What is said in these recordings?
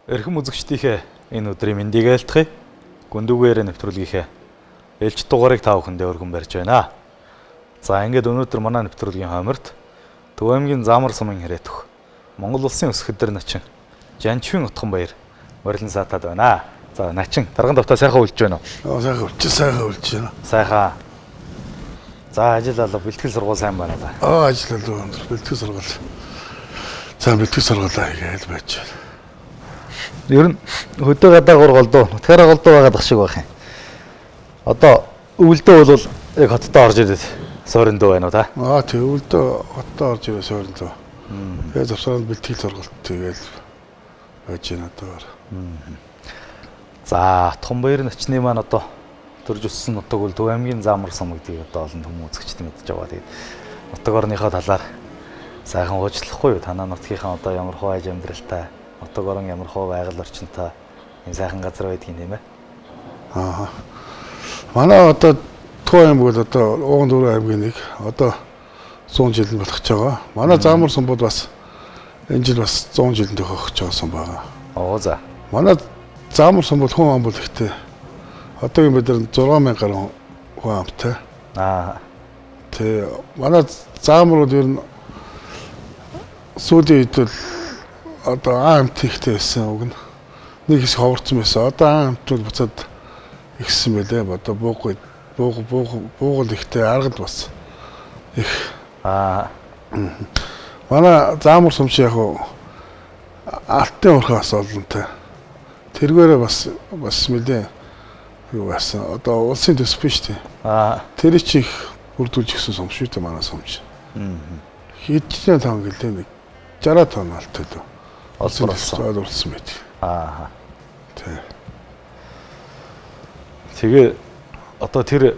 Эрхэм үзэгчдийнхээ энэ өдрийн мэндийг айлтгая. Гүндүүгээр нэвтрүүлгийнхээ ээлж дугаарыг та бүхэндээ өргөн барьж байна. За ингээд өнөөдөр манай нэвтрүүлгийн хойморт Төв аймгийн Заамар сумын Хэрэтөх Монгол улсын өс хөдөр начин Жанчвин Утхан баяр морилон саатаад байна. За начин дарган давтаа сайхан үлж байна уу? Сайхан үлж байна. Сайхан. За ажил алга бэлтгэл сургууль сайн байна да. Ажил алга бэлтгэл сургууль. За бэлтгэл сургуулаа хийгээл байж байна. Ер нь хөдөө гадаагаар голдуу, нутгаараа голдуу байгаад шиг байх юм. Одоо өвөлдөө бол яг хоттой орж ирээд суурьндөө байна уу та? Тэг өвөлдөө хоттой орж ирээд суурьндөө. Тэгээ завсраад бэлтгэл сургалт тэгэл байж байна одоор. За Томбаяр начны маань одоо төрж өссөн нутаг бол Төв аймгийн Заамар сум гэдгийг одоо олон хүмүүс үзэгчд мэдж байгаа. Тэгээд нутаг орныхоо талаар сайхан уучлахгүй юу? Танаа нутгийнхаа одоо ямар хөө аж амьдралтай, нутаг орон ямар хөө байгаль орчинтой энэ сайхан газар байдгийг нэмэ. Манай одоо Төв аймаг бол одоо Уган дүүрэн аймгийн нэг одоо 100 жил болох ч байгаа. Манай Заамар сум бол бас энэ жил бас 100 жилдээ хөгжиж байгаа сум байгаа. За. Манай Заамар сум бол хүн ам бол ихтэй. Одоогийн бид нар 6000 гаруй хүн амтай. Тэгээ манай Заамар бол ер нь сүүлийн үед бол одоо амт ихтэй байсан үг нь. Нэг хэсэг ховорцсон байсан. Одоо амт бол буцаад ихсэн байлээ. Одоо буугал ихтэй аргад бас их. Манай Заамар сум чи яг алтын урхаас олонтой. Тэргээрээ бас мэдээ юу байсан. Одоо улсын төс биш тий. Тэр их бүрдүүлж гисэн сум шүү дээ манай сум чи. Хэдэн тонн гэлээ нэг 60 тонн алтай л. Олсон байт. Тэгээ одоо тэр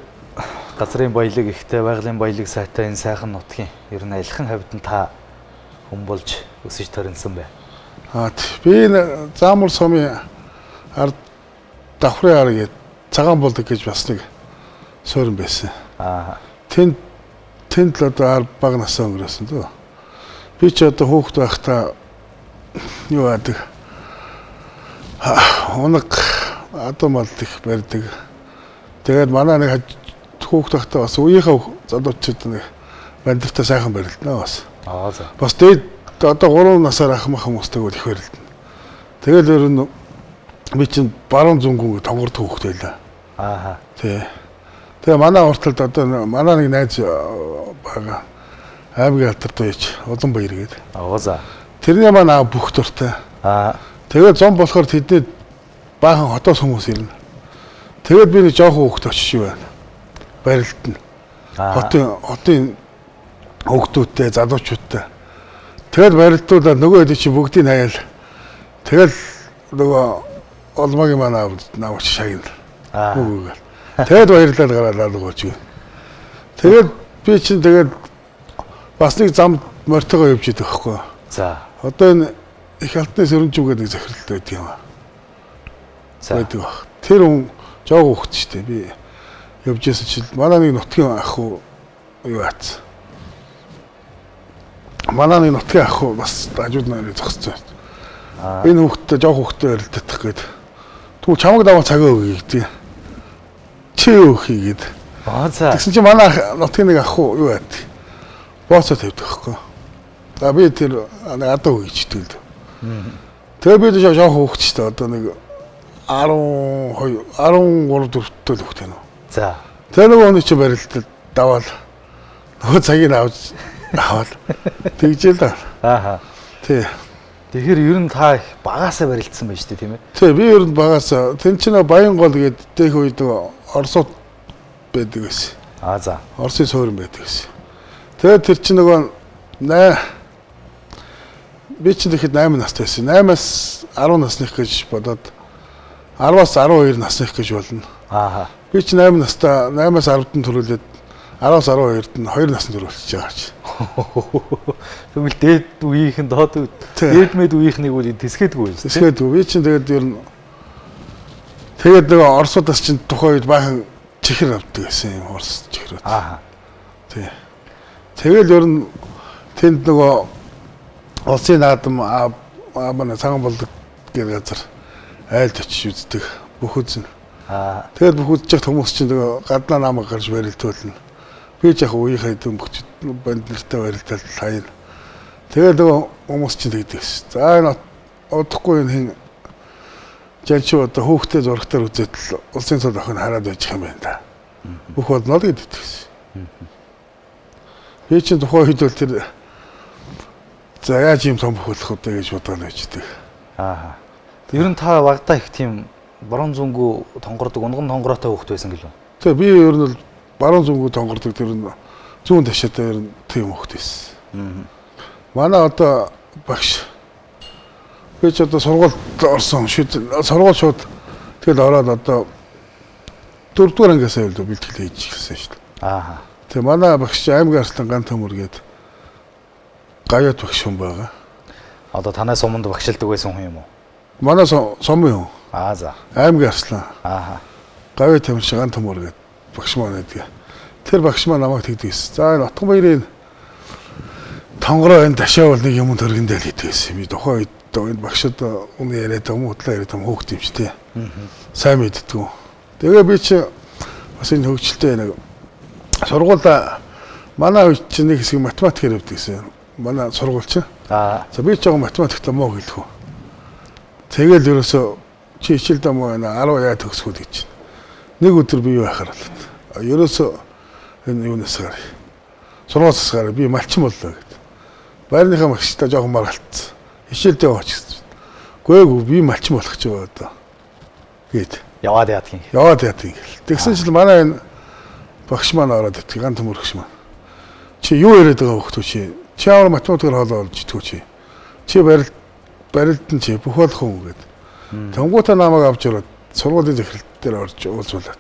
газрын баялаг ихтэй, байгалийн баялаг сайтай энэ сайхан нутгийн ер нь аялахын хавьд нь та хүн болж өсөж төрөнсөн бай. Би энэ Заамар сумын ард давхрын ар гээд цагаан болдог гэж бас нэг суурин байсан. Тэнд л одоо ар баг насаа өнгөрөөсөн дөө. Би ч одоо хүүхэд байхдаа юу яадаг. Унаг адамал их барьдаг. Тэгээд манай нэг хүүхэд байхдаа бас үеийнхээ залуучууд нэг бандивтаа сайхан барилдана бас. Бас дээд одоо 3 насаар ах мах хүмүүстэйг их барилдана. Тэгэл ер нь би чинь баруун зүнгүүг тонгорд хүүхэд байлаа. Тэгээ манай урталд одоо манай нэг найз байгаа. Аймгийн алдарт байж Улан баяр гээд. Тэрний манай бүх дуртай. Тэгээд зам болохоор тэдний баахан хотоос хүмүүс ирнэ. Тэгээд би нэг жоохон хүүхэд очиж юу байна. Барилдана. Хотын хүүхдүүдтэй, залуучуудтай. Тэгээд барилдуулаад нөгөө хэд чи бүгдийг хаяал. Тэгэл нөгөө олмагийн манай навч шагнал. Тэгээд баярлалаа гараад алга болж гин. Тэгээд би чинь тэгээд бас нэг зам мортогоо явж идэх байхгүй. Одоо энэ их алтны сөрөнжүүгээ нэг захиралтай байдаг юм. Байдаг. Тэр хүн жоог хөвгт штэ би явж исэн чинь манай нэг нутгийн ах юу яац. Манай нэг нутгийн ах бас хажууд нарыг зогсцсон. Энэ хөвгтөд жоог хөвгтөө ярилдах гээд түг чамаг даваа цагаа өгье гэдэг. Чи юу хийгээд. Тэгсэн чинь манай нутгийн нэг ах юу яат. Бооцоо тавьдаг байхгүй. За би тэр адаа өгчтэй л. Тэгээ би ч жоох хөвгт штэ одоо нэг 12 13 4-т л хөвгт байна. Тэр нөгөө хүн чи барилдал даваал. Нөгөө цагийг аваад тэгжээ л да. Тэгэхээр ер нь та багасаа барилдсан байж тээ тийм ээ. Би ер нь багасаа тэн чинь Баянгол гээд тээх үед Оросууд байдаг байсан. Оросын суурин байдаг байсан. Тэгээд тэр чинь нөгөө би чинь тэгэхэд 8 настай байсан. 8-аас 10 насных гэж бодоод 10-аас 12 насных гэж болно. Би чинь 8 настай 8-аас 10-д нь төрүүлээд 10-аас 12-д нь 2 насны төрүүлчихэж байгаа ч. Тэгвэл дээд үеийнх нь доод дээд мэд үеийнхнийг үл тэсгээдгүй байсан. Тэсгээдгүй. Би чинь тэгээд ер нь тэгээд нөгөө Оросуудаас чинь тухайн үед баахан чихэр авдаг гэсэн юм Орос чихрүүд. Тэгэл ер нь тэнд нөгөө улсын наадам манай цагаан болдог гэр газар айлд очиж үздэг. Бүх үзэн. Аа. Тэгээд бүх үзчих хүмүүс чинь нөгөө гаднаа намайг гарч барилдуулна. Би ч яг үеийнхээ дөмбөгч банд нартай барилдал хаяа. Тэгээд нөгөө хүмүүс чинь тэгдэгс. За энэ удахгүй энэ хин жаач одоо хүүхдээ зурагтаар үзээд л улсын цол охин хараад байж юм байна да. Бүх болно л гэдэгс. Би чинь тухайн үед бол тэр за яаж юм том бүхэлэх удаа гэж бодоод байждаг. Аа. Ер нь та багтаа их тийм баруун зүнгүү тонгордог, унган тонгороотой хүүхэд байсан гэлөө. Тэгээ би ер нь баруун зүнгүү тонгордог тэр нь зүүн ташаатай ер нь тийм хүүхэд байсан. Манай одоо багш би ч одоо сургуульд орсон сургууль шууд тэгэл ороод одоо 4-р ангиасаа л бэлтгэл хийж ирсэн шүү дээ. Аа. Тэгээ манай багш аймгийн арслан ган төмөр гээд гаяат багш хүн байгаа. Одоо танай суманд багшилдаг байсан хүн юм уу? Манай сумын хүн. Аа за. Аймгийн арслан. Аа. Гаяат төмөр ган төмөр гээд багш маань гэдэг. Тэр багш маань намайг тэгдэгсэн. За энэ Отгон баярын тонгороо энэ ташаа бол нэг юм төргөндөө л хийдэгсэн. Би тухайн үед энэ багшд өмнө яриад юм удлаа яриад юм хөөхт юм чи тээ. Сайн мэддэггүй. Тэгээ би чи бас энэ хөгжилтэй нэг сургуулаа манай үед чи нэг хэсэг математик хэрэгэв гэсэн. Манай сургууль чи. Аа. За би ч яг математикт муу гэлгүй. Тэгэл ерөөсө чи хичээлдээ муу байна 10 яа төгсгүүд гэж. Нэг өдөр би юу яхаар л. Ерөөсө энэ юунаас гараа. Сургуулиас гараа би малчин боллоо гэд. Байрныхаа багштай жоохон маргалцсан. Хичээлдээ яваач гэсэн. Гүйгүй би малчин болох гэж байгаа одоо. Гээд. Яваад яадгийн. Яваад яадгийн. Тэгсэн чинь манай энэ багш маань ороод идэх ган төмөрөгч маань. Чи юу яриад байгаа хөхтөө чи? Чи аваар математикээр хоолоо олж идэггүй чи. Чи барилдан чи бүх болох хүн гээд. Тэнгуутаа намайг авч ороод сургуулийн захирал дээр орж уулзуулаад.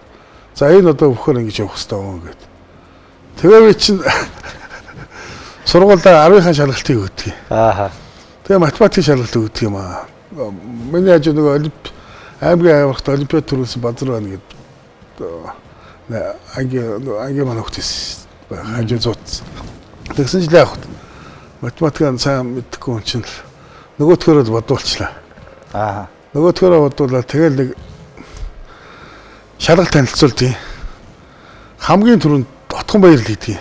За энэ одоо бүхээр ингэж явах хэрэгтэй юм гээд. Тэгээ би чинь сургуульдаа 10-ын шалгалтыг өгдөг. Аа. Тэгээ математикийн шалгалт өгдөг юм аа. Миний хажуу нөгөө аймгийн аврагт олимпиад төрүүлсэн базар байна гээд анги маань өгдөөс хажуу зууц. Тэгсэн жил яах вэ? Математикаа сайн мэдхгүй хүн чинь нөгөөдгөрөө бодуулчлаа. Аа. Нөгөөдгөрөө бодуулаад тэгэл нэг шалгалт танилцуулдیں۔ Хамгийн түрүүнд Отгон баяр л хийдгийг.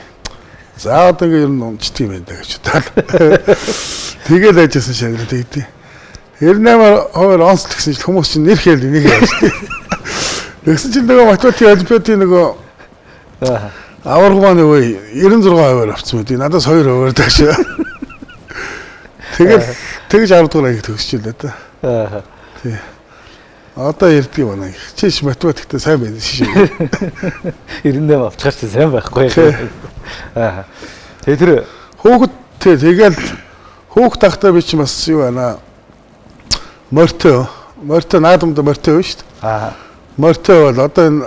За одоо ингэ ер нь унцдаг юм байна да гэж бодоод. Тэгэл ажижсэн шагнал тэгдیں۔ 98-аар онцлог гэсэн чинь хүмүүс чинь нэр хэл энийг ярьж. Тэгсэн чинь нөгөө математикийн олимпиадын нөгөө аварга маань үе 96% авцсан мэт. Надаас 2% тааш. Тэгэл тэгж 10 дугаар анги төгсчихлээ да. Аа. Тий. Одоо ярьдгийг байна. Чиш математикт сайн байна шиш. 98 авчихар чи сайн байхгүй. Аа. Тэгээ тэр хөөхд тэгэл хөөх тахтаа би чи бас юу байна. Морто наадамд морто шүү дээ. Аа. Морто бол одоо энэ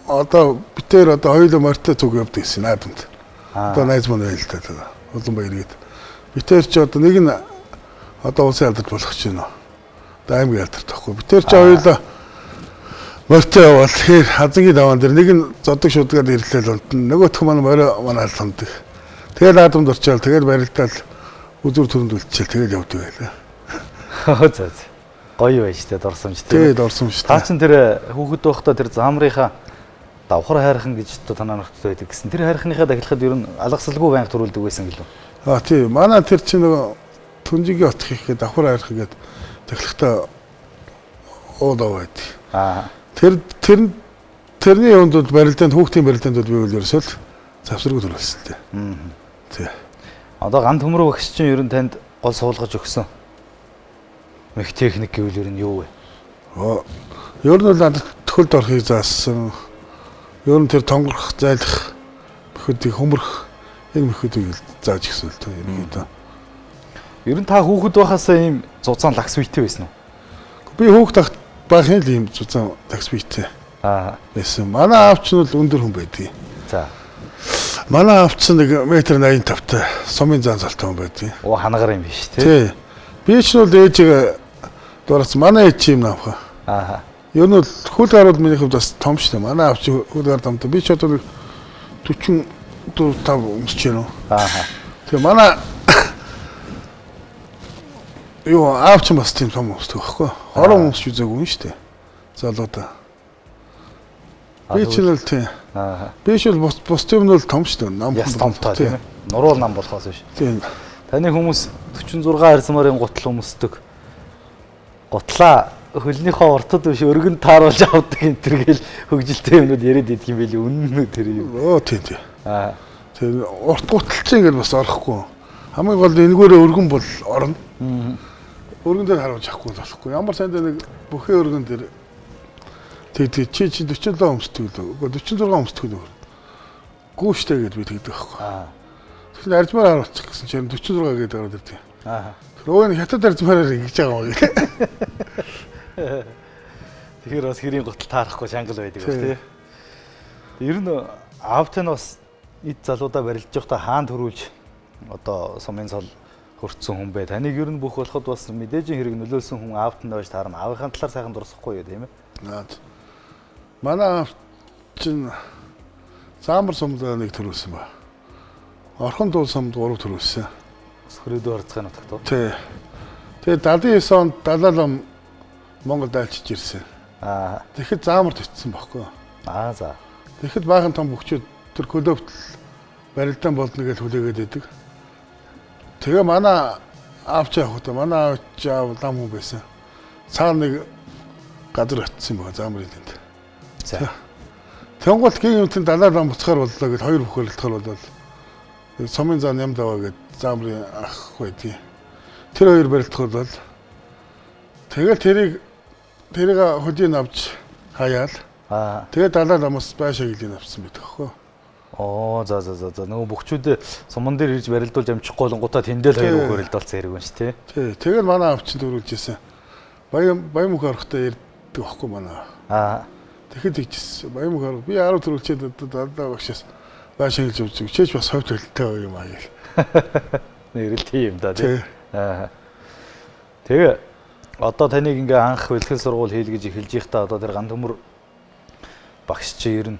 одоо битээр одоо хоёул морто зүг явдаг гэсэн наадамд. Одоо найз маань байл та. Улан баяр гээд. Битээр ч одоо нэг нь одоо улсын алдарт болох ч юм уу. Одоо аймгийн алдарт тахгүй. Битээр ч хоёул морто бол хэр хазангийн даваан дээр нэг нь зодог шударгаар ирлээ л нөгөөх маань морио манаа ханддаг. Тэгэл наадамд орчаал тэгэл барилдаал үзүр төрөнд үлчээл тэгэл явдаг байлаа. За. Гоё байж тээ дурсамж тий. Тий дурсамж. Та чинь тэр хүүхэд байхдаа тэр замрынхаа давхар хайрхан гэж одоо танаа нөхдөд байдаг гэсэн. Тэр хайрхныхаа дахилахад ер нь алгасалгүй байнга төрүүлдэг байсан гэлөө. Аа тий. Манай тэр чинь нөгөө Түнжигийн от хийхэд давхар хайрхан гэдэг дахилахтаа уудаа байд. Аа. Тэрний юунд бол барилдаанд хүүхдийн барилдаанд бол би үл ерөөсөө завсраг төрүүлсэн тий. Тий. Одоо ган төмөр багш чинь ер нь танд гол суулгаж өгсөн. Мэх техник гэвэл ер нь юу вэ? Ер нь бол надад төхөлд орохыг заасан. Ер нь тэр тонгорох, зайлах, мөхөдийг хөмрөх энэ мөхөдийг зааж гисэн л тоо юм даа. Ер нь та хүүхэд байхасаа ийм зузаан лагс бийтэй байсан уу? Би хүүхэд тахт байхын л ийм зузаан лагс бийтэй. Аа. Байсан. Манай аавч нь бол өндөр хүн байдгийг. За. Манай аавч нэг 1.85 тай сумын зан залтан хүн байдгийг. Оо ханагар юм биш тий. Тий. Би ч бол ээжигээ дуурайсан. Манай ээж юм наавха. Аа. Ер нь хөл гарууд миний хувьд бас том шүү дээ. Манай аавч хөл гар тамтай. Би ч одоо 44 5 өмсч байна уу. Аа. Тэгээ манай юу аавч бас тийм том хүмүүстэй байхгүй. Хорон хүмүүс ч үзээгүй юм шүү дээ. Залуудаа. Би ч л тийм. Би ч бол бус тийм нь бол том шүү дээ. Нам томтой тийм ээ. Нуруул нам болохоос биш. Тийм. Таны хүмүүс 46 харьцмарын гутал өмсдөг. Гутлаа хөлнийхөө уртад биш өргөнд тааруулж авдаг энэ төргээл хөгжилтэй юмнууд яриад идэх юм байли үнэн үү тэр юм. Тийм. Тэр урт гутал чинь ингээд бас орохгүй. Хамгийн гол энэгээрээ өргөн бол орно. Өргөн дээр харуулж авахгүй болохгүй. Ямар санд нэг бүхий өргөн дээр тэг чи 47 өмсдөг лөө. 46 өмсдөг лөө. Гүүштэй гэж би тэгдэг байхгүй. Тэгэхээр арзмаар харуулчих гэсэн чинь 46 гэдэг ороод ирдэг. Өөг нь хятад арзмаараар ингэж байгаа юм гэх. Тэгэхээр бас хэрийн гутал таарахгүй шангал байдаг баг тий. Ер нь аавтай нь бас эд залуудаа барилж явахдаа хаан төрүүлж одоо сумын цол хөрцсөн хүн бай. Таныг ер нь бүх болоход бас мэдээж хэрэг нөлөөлсөн хүн аавт нь байж таарна. Аавынхаа талаар сайхан дурсахгүй юу тийм ээ? Манай аав чинь заамар сумд нэг төрүүлсэн ба. Орхон дуул сумд 3 төрүүлсэн. Сүрээдөө харцгаан утгатай. Тий. Тэгээд 79 онд Далайлам Монголд айлчиж ирсэн. Тэгэхэд заамарт очсон байхгүй. За. Тэгэхэд баахан том хөгчүүд тэр клубт барилдаан болдно гэж хүлээгээд байдаг. Тэгээ манай аавч явахдаа манай аавч лам хүн байсан. Цаана нэг газар очсон байгаа заамрын тэнд. За. Тэнгуул гин юмтэн Далайлам буцахаар боллоо гэд хоёр бүхэлдэлтэр болоод сумын зан ям даваа гэд заамрын ах байдгийг. Тэр хоёр барилдах бол тэгэл тэрийг хөдийн авч хаяал. Тэгээд Далайламаас байшаа гэлийг авсан байдаг хөө. За. Нөгөө бүхчүүд суман дээр ирж барилдуулж амжихгүй болонгуудаа тэндэл хоёр бүхэл барилдуулсан хэрэг байна шүү тий. Тэгээд манай авч дөрүүлж ирсэн. Баян мөх орохтой ярьдаг байхгүй манай. Тэгэхэд ийжсэн. Баян мөх орох. Би 10 төрүүлчихэд Далай багшаас байшаа гэлж авч чийч бас ховд хөлтэй юм аа гэх. Нэрэл тийм да тий. Тэгээ одоо таныг ингээ анх бэлтгэл сургууль хийлгэж эхэлж байхдаа одоо тэр ган төмөр багш чи ер нь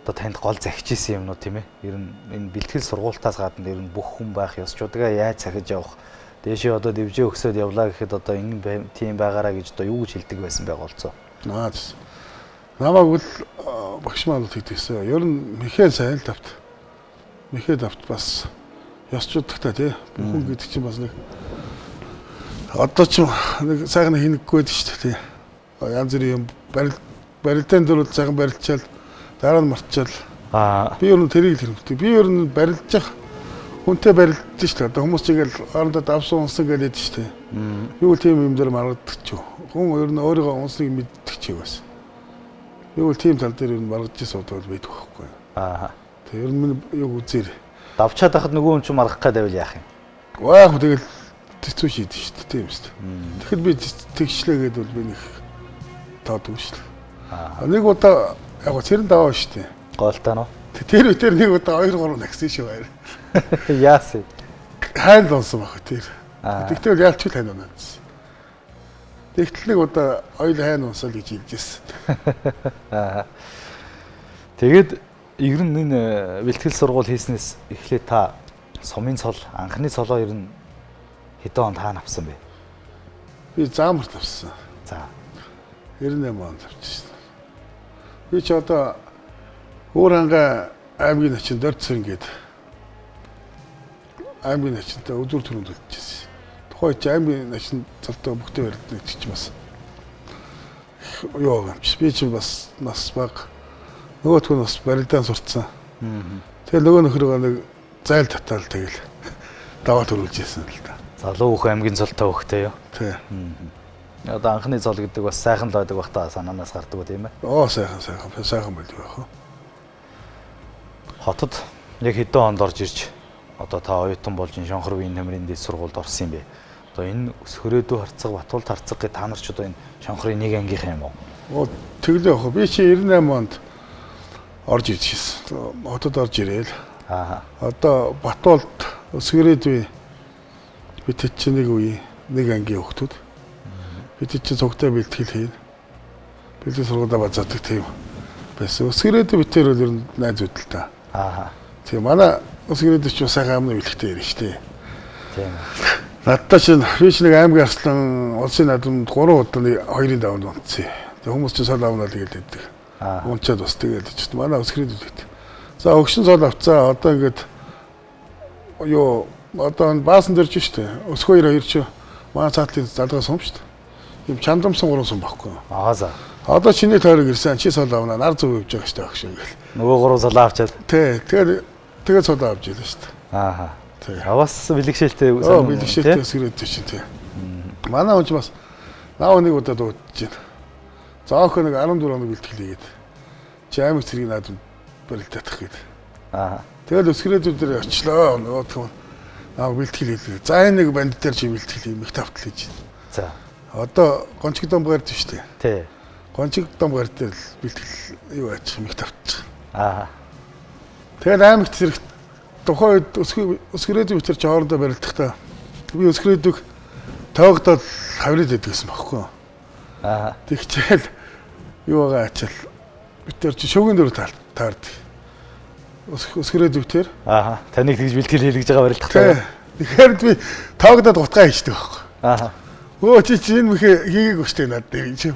одоо танд гол захиж исэн юмнууд тийм ээ. Ер нь энэ бэлтгэл сургуультаас гадна ер нь бүх хүн байх ёсчуудгаа яаж цахиж явах. Дээшээ одоо дэвжээ өгсөд явлаа гэхэд одоо ингэ тийм байгаараа гэж одоо юу гэж хэлдэг байсан бэ голцоо. Намайг бол багш маань тэгдэгсэн. Ер нь мэхээ сайн л тавт. Мэхээ тавт бас ёсчуудтай тий. Бүхэн гэдэг чинь бас нэг одоо ч нэг сайхан хийнэггүй байдаг шүү дээ тий. Янз бүрийн юм барилдаан дөрөв сайхан барилчаал дараа нь мартчаал. Би ер нь тэрийг хэрэгтэй. Би ер нь барилжих хүнтэй барилдаж шүү дээ. Одоо хүмүүс чигээл орондоо давсан унсан гэдэг шүү дээ. Юу тийм юм дээр маргадаг ч юу. Хүн ер нь өөрийгөө унсныг мэддэг ч юу бас. Юу тийм тал дээр ер нь маргаж суудаг байдаг байхгүй. Тэг ер нь юу үзээр давчаад хахад нөгөө хүн ч маргах гэдэг байл яах юм. Яг тэгэл хэцүү шийдэж шүү дээ тийм шүү дээ. Тэгэхэд би тэгшлээгээд бол би нэг таадаг шүү дээ. Нэг удаа яг цэрэн даваа шүү дээ. Гоолтай нөө. Тэр үтер нэг удаа 2 3 нагсан шүү баяр. Яасан. Хайл онсон баг тэр. Тэгтэл яалч л хань оноо. Тэгтэл нэг удаа ойл хайн онсол гэж хэлжсэн. Тэгээд ер нь энэ бэлтгэл сургууль хийснээс эхлээд та сумын цол анхны цолоо ер нь хэдэн онд хаана авсан бэ? Би заамарт авсан. За. 98 онд авчихсан. Би ч одоо Өөранга аймгийн начин Дорцсон гээд аймгийн начинтай өдөр төрөнд төлчихсэн. Тухайн чи аймгийн начин цолтой бүгдээ барьдаг ч бас юу гэмч. Би ч бас нас баг нөгөөтгөө бас барилдаан сурцсан. Тэгээ нөгөө нөхрөөгөө нэг зайл татаал тэгэл даваа төрүүлж яасан л да. Залуу хөх аймгийн цолтой хөхтэй юу? Тий. Одоо анхны цол гэдэг бас сайхан л байдаг бах та санаанаас гардаг тийм ээ. Сайхан байдаг байх. Хотод яг хэдэн онд орж ирж одоо та оюутан болж Шонхорвын нэмрийн дэд сургуульд орсон юм бэ. Одоо энэ Сүрээдүү харцаг, Батуулд харцаг гэ та нар ч одоо энэ Шонхорын нэг ангийнхан юм уу? Тэглээ яах вэ? Би чи 98 онд орж ирчихсэн. Хотод орж ирээл. Одоо Батуулд Сүрээдүй бид чинь нэг үе нэг ангийн хүүхдүүд. Бид чинь цогтой бэлтгэл хийн. Бэлтгэл сургуулиа базаадаг тийм байсан. Сүрээдүй битээр бол ер нь найз үүдэл та. Тэгээ манай Сүрээдүй ч сайхан амны бэлгтэй ярина шүү дээ. Тийм. Надтай чинь би ч нэг аймаг арслан улсын наадамд 3 удаа 2-ын давнд унтсан. Тэгээ хүмүүс чинь сол авнаа тэгээд өгдөг. Унчаад бас тэгээд ч манай өсгөрөд өгдөг. За өгшин сол авцаа одоо ингээд юу одоо баасан дэрж штэ. Өсгөө 2 ч манай цаатлын залгаас сум штэ. Юм чандамсан 3 сум баггүй. За. Одоо чиний тойрог ирсэн чи сол авнаа нар зүг явж байгаа штэ агш ингээл. Нөгөө 3 сол авчаад. Тэгээд сол авч ялаа штэ. Бас бэлгшээлтэй бэлгшээлтэй өсгөрөд чинь тий. Манай хүн ч бас наа нэг удаа дуудаж байна. Заохоо нэг 14 хоног бэлтгэлээгээд чи аймаг цэргийн наадам барилдах гээд. Тэгэл өсгөрөөд дээр очлоо нөгөө наа бэлтгэл хийлээ. За энэ нэг банд дээр чи бэлтгэл юм их тавтал хийж байна. За. Одоо гончиг дом гард шүү дээ. Тий. Гончиг дом гард дээр бэлтгэл юу аачих их тавтчих. Тэгэл аймаг цэрэг тухайд өсгөрөөд битэр чи хоорондоо барилдахдаа би өсгөрөөдөг тоогдоод хаврид байдаг гэсэн багхгүй. Тэгчээл юу байгаа ачаал битэр чи шөгийн дөрөв таард. Өсгөрөөдөг тэр. Таныг тэгж бэлтгэл хийлгэж байгаа барилдахдаа. Тэгэхээр би тоогдоод гутгаа хийждэг байхгүй. Өө чи энэ мөхөө хийгээг өштэй над дээр чи.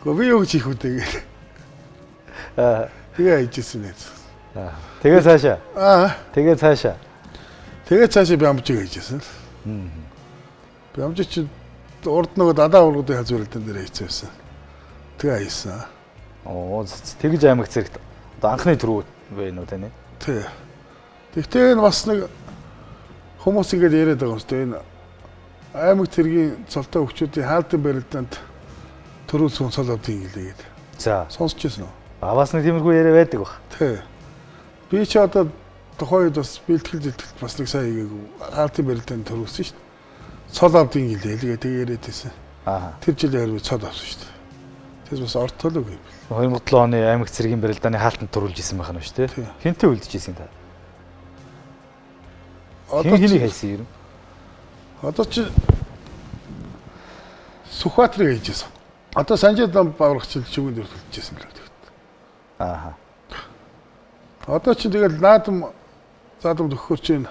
Гөө би юу хийх үү тэгээд. Тэгээ хийжсэн нэ. Тэгээ цаашаа. Тэгээ цаашаа. Тэгээ цаашаа би амжиг хийжсэн. Би амжиг чи урд нөгөө дадаа ургуудын хазууралтан дээр хийчихсэн. Тэгээ хийсэн. Тэгж аймаг зэрэгт одоо анхны түрүү байна уу тань? Тий. Тэгтээ энэ бас нэг хүмүүс ингэж яриад байгаа юм шүү дээ. Энэ аймаг цэргийн цолтой хөгчүүдийн хаалтын барилдаанд төрөө сонсол авдгийг гэлээгээд. За. Сонсч ирсэн үү? Бас нэг тиймэрхүү яриа байдаг баг. Тий. Би ч одоо тухайд бас бэлтгэл бас нэг сайн хийгээгүй. Хаалтын барилдаанд төрүүлсэн шүү дээ. Цол авдгийг гэлээ. Тэгээ яриад байсан. Тэр жилийн харин цол авсан шүү дээ. Тэгээс бас ортолог юм. 2007 оны аймаг цэргийн барилдааны хаалтанд төрүүлж исэн байх нь шүү дээ. Хинтээ үлдэж исэн та? Хэнийг хайсан юм? Одоо чи Сүхбаатарыг хийжсэн. Одоо Санжид дам баврагчид шүгэн дээр төлчихсэн л гэдэг. Одоо чи тэгэл наадам төгөхөр чинь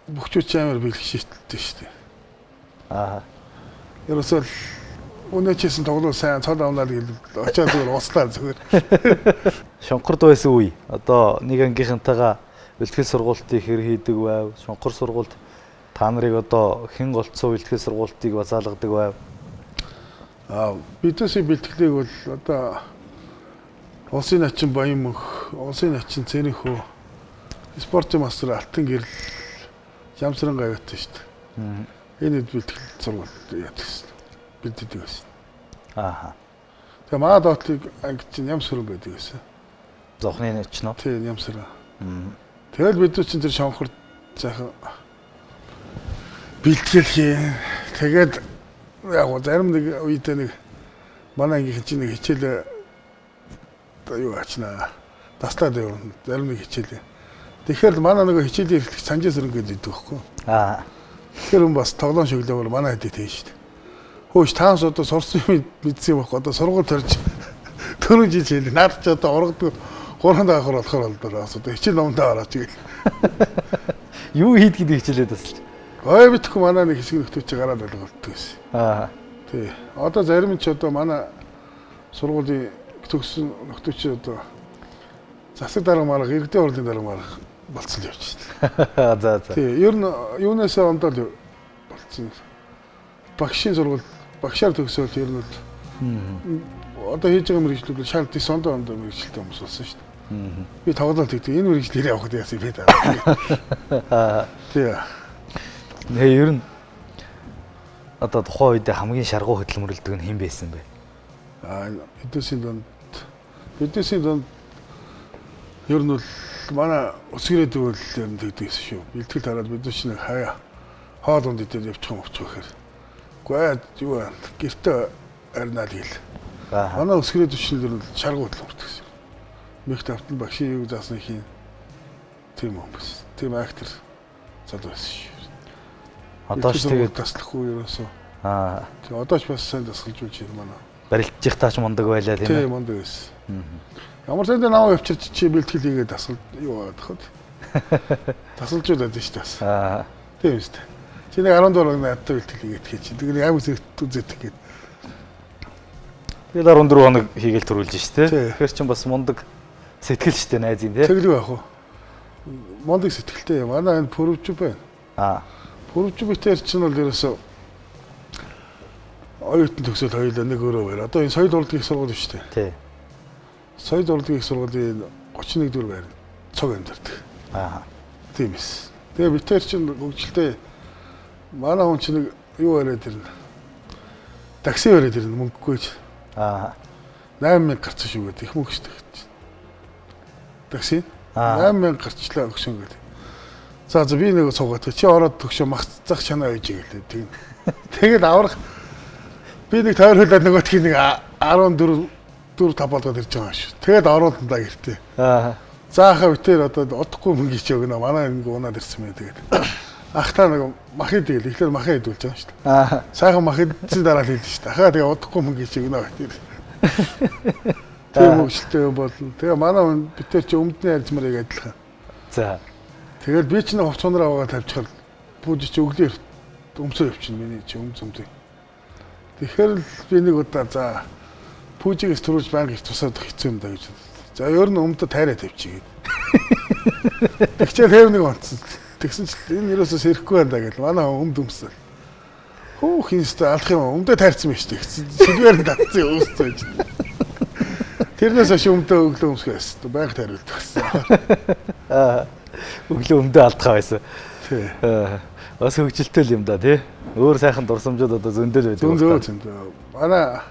бүхчүүч амар бэлгшээлтэй шүү дээ. Ерөөсөө өнөөчсэн тоглоо сайн цол авнаа гэж очиад зүгээр ууслаа зүгээр. Шонхорд байсан үе. Одоо нэг ангийнхантайгаа бэлтгэл сургалтыг хэр хийдэг байв? Шонхор сургалт та нарыг одоо хэн голцоо бэлтгэл сургалтыг базаалгадаг байв? Бидээсээ бэлтгэлийг бол одоо улсын начин Баянмөнх, улсын начин Цэрэнхөө, спортын мастер Алтан гэрэл, Ямсран гавьт шүү дээ. Энэ бэлтгэл сургалт яадаг гэсэн. Бэлддэг байсан. Тэгээ маа доотлыг анги чинь Ямсран байдаг гэсэн. Зохны начин уу? Тийм, Ямсран. Тэгэл бид чинь тэр шонхорд цаахан бэлтгэл хий. Тэгээд яг зарим нэг үедээ нэг манай ангийнхан чинь нэг хичээл юу ачнаа таслаад явна. Зарим нэг хичээл. Тэгэхээр манай нөгөө хичээлийн эрхлэгч Санжаа Сөрөн гэдэг байхгүй. Тэгэхээр хүн бас тоглоом шөглөөр манай хэдий тийм шүү дээ. Хөөш таанс одоо сурсан юм мэдсэн юм байхгүй. Одоо сургууль төрж 4 жил хийлээ. Наад ч одоо ургадаг 3 давхар болохоор болдоо. Одоо хичээл номдоо орооч гээл. Юу хийдгийг хичээлээ тасалж. Ой битгүй манай нэг хэсэг нөхдөж гараад байлгадаг гэсэн. Тий. Одоо зарим нь ч одоо манай сургуулийн төгссөн нөхдөж одоо засаг дарга марга, иргэдийн хурлын дарга марга болцсон л явж байна. За. Тий. Ер нь юунаас ондоо болцсон. Багшийн сургууль, багшаар төгсөөл ер нь одоо хийж байгаа мэргэжлүүд шал 9 ондоо мэргэжилтэй хүмүүс болсон шүү дээ. Би тоглолт хийдэг. Энэ мэргэжлэр явах гэдэг яасан би таа. Тий. Ер нь одоо тухайн үед хамгийн шаргуу хөдөлмөрлөдөг нь хэн байсан бэ? Бидээсийн донд ер нь бол манай өсгөрөөдөг бол ер нь тэгдэгсэн шүү. Бэлтгэл тараад бид чинь хаяа хоол унд дээр явчих юм гэхээр. Гэхдээ юу вэ? Гэртээ арнаад хэл. Манай өсгөрөөдөг чинь ер нь шаргуу хөдөлмөрлөдөг гэсэн. Мэх тавтан багшийн юг заасны хийн. Тийм юм бас. Тийм актер залуу байсан шүү. Одоо ч тэгээд таслахгүй ерөөсөө. Тэгээ одоо ч бас сайн тасгалж үуч юм манай. Барилдчих таач мундаг байлаа тийм ээ. Тийм мундаг байсан. Ямар ч энэ намайг авчирч чи бэлтгэл хийгээд тасгал юу аваад хад. Тасалж удаад шүү дээ. Тийм шүү дээ. Чи нэг 14 оны надад бэлтгэл хийгээд чи. Тэгээд аймаг зэрэг үзэх гээд. Тэгээд 14 хоног хийгээл төрүүлж штэ. Тий. Тэгэхээр чин бас мундаг сэтгэл штэ найзын тий. Тэглүү яах вэ? Мундаг сэтгэлтэй юм. Манай энэ пүрвч байна. Пүрвч битэр чинь бол ерөөсөө оюутан төгсөл хоёулаа нэг өөрөө байр. Одоо энэ соёл урлагийн сургууль шүү дээ. Тий. Соёл урлагийн сургуулийн 31 дүр байр цог амьдардаг. Тийм эс. Тэгээ битэр чинь хөгжилтэй манай хүн чинь юу яриад ирнэ. Такси яриад ирнэ мөнгөгүйж. 8000 гарч шүү гэдэг их мөнгө шүү дээ. Такси 8000 гарчлаа өгсөн гэдэг. За би нэг суугаад чи ороод төгшөө мах зах чанаа үйж гэлээ. Тэгээд аврах би нэг тойрхолоод нөгөөтгийг нэг 14 5 болгоод ирж байгаа шүү. Тэгээд орууландаа гэртээ. Заахаа битээр одоо удахгүй мөнгө ич өгнө. Манай нэг унаад ирсэн мэй тэгээд. Ах та нэг махыг тэгэл ихлээр махыг идүүлж байгаа шүү дээ. Сайхан мах идсэн дараа л хэлсэн шүү дээ. Ахаа тэгээ удахгүй мөнгө ич өгнө битээр. Тийм хөгжилтэй болно. Тэгээ манай битээр чи өмдний арьсмарыг адилхан. За. Тэгэл би ч нэг хувцсанараа байгаа тавьчихар пүүж чи өглөө өмсөө явчихна миний чи өмсөмтэй. Тэгэхээр би нэг удаа за пүүжигээс төрүүлж банк их тусаад хэцүү юм да гэж. За ер нь өмдө тайраа тавьчих гээд. Тэгчээ тэр нэг онцсон. Тэгсэн чинь энэ юусоо сэрэхгүй байна да гэж манай өмд өмсөл. Хөөх инстэ алах юм өмдө тайрцсан байж тэгсэн. Сэдвэр татсан өссөн. Тэрнээс ш өмдөө өглөө өмсгөөс банк тайруулдаг гэсэн. Өглөө өмдөө алдхаа байсан. Тий. Бас хөгжилтэй юм да тий. Өөр сайхан дурсамжууд одоо зөндөл байдаг. Зөндөө. Манай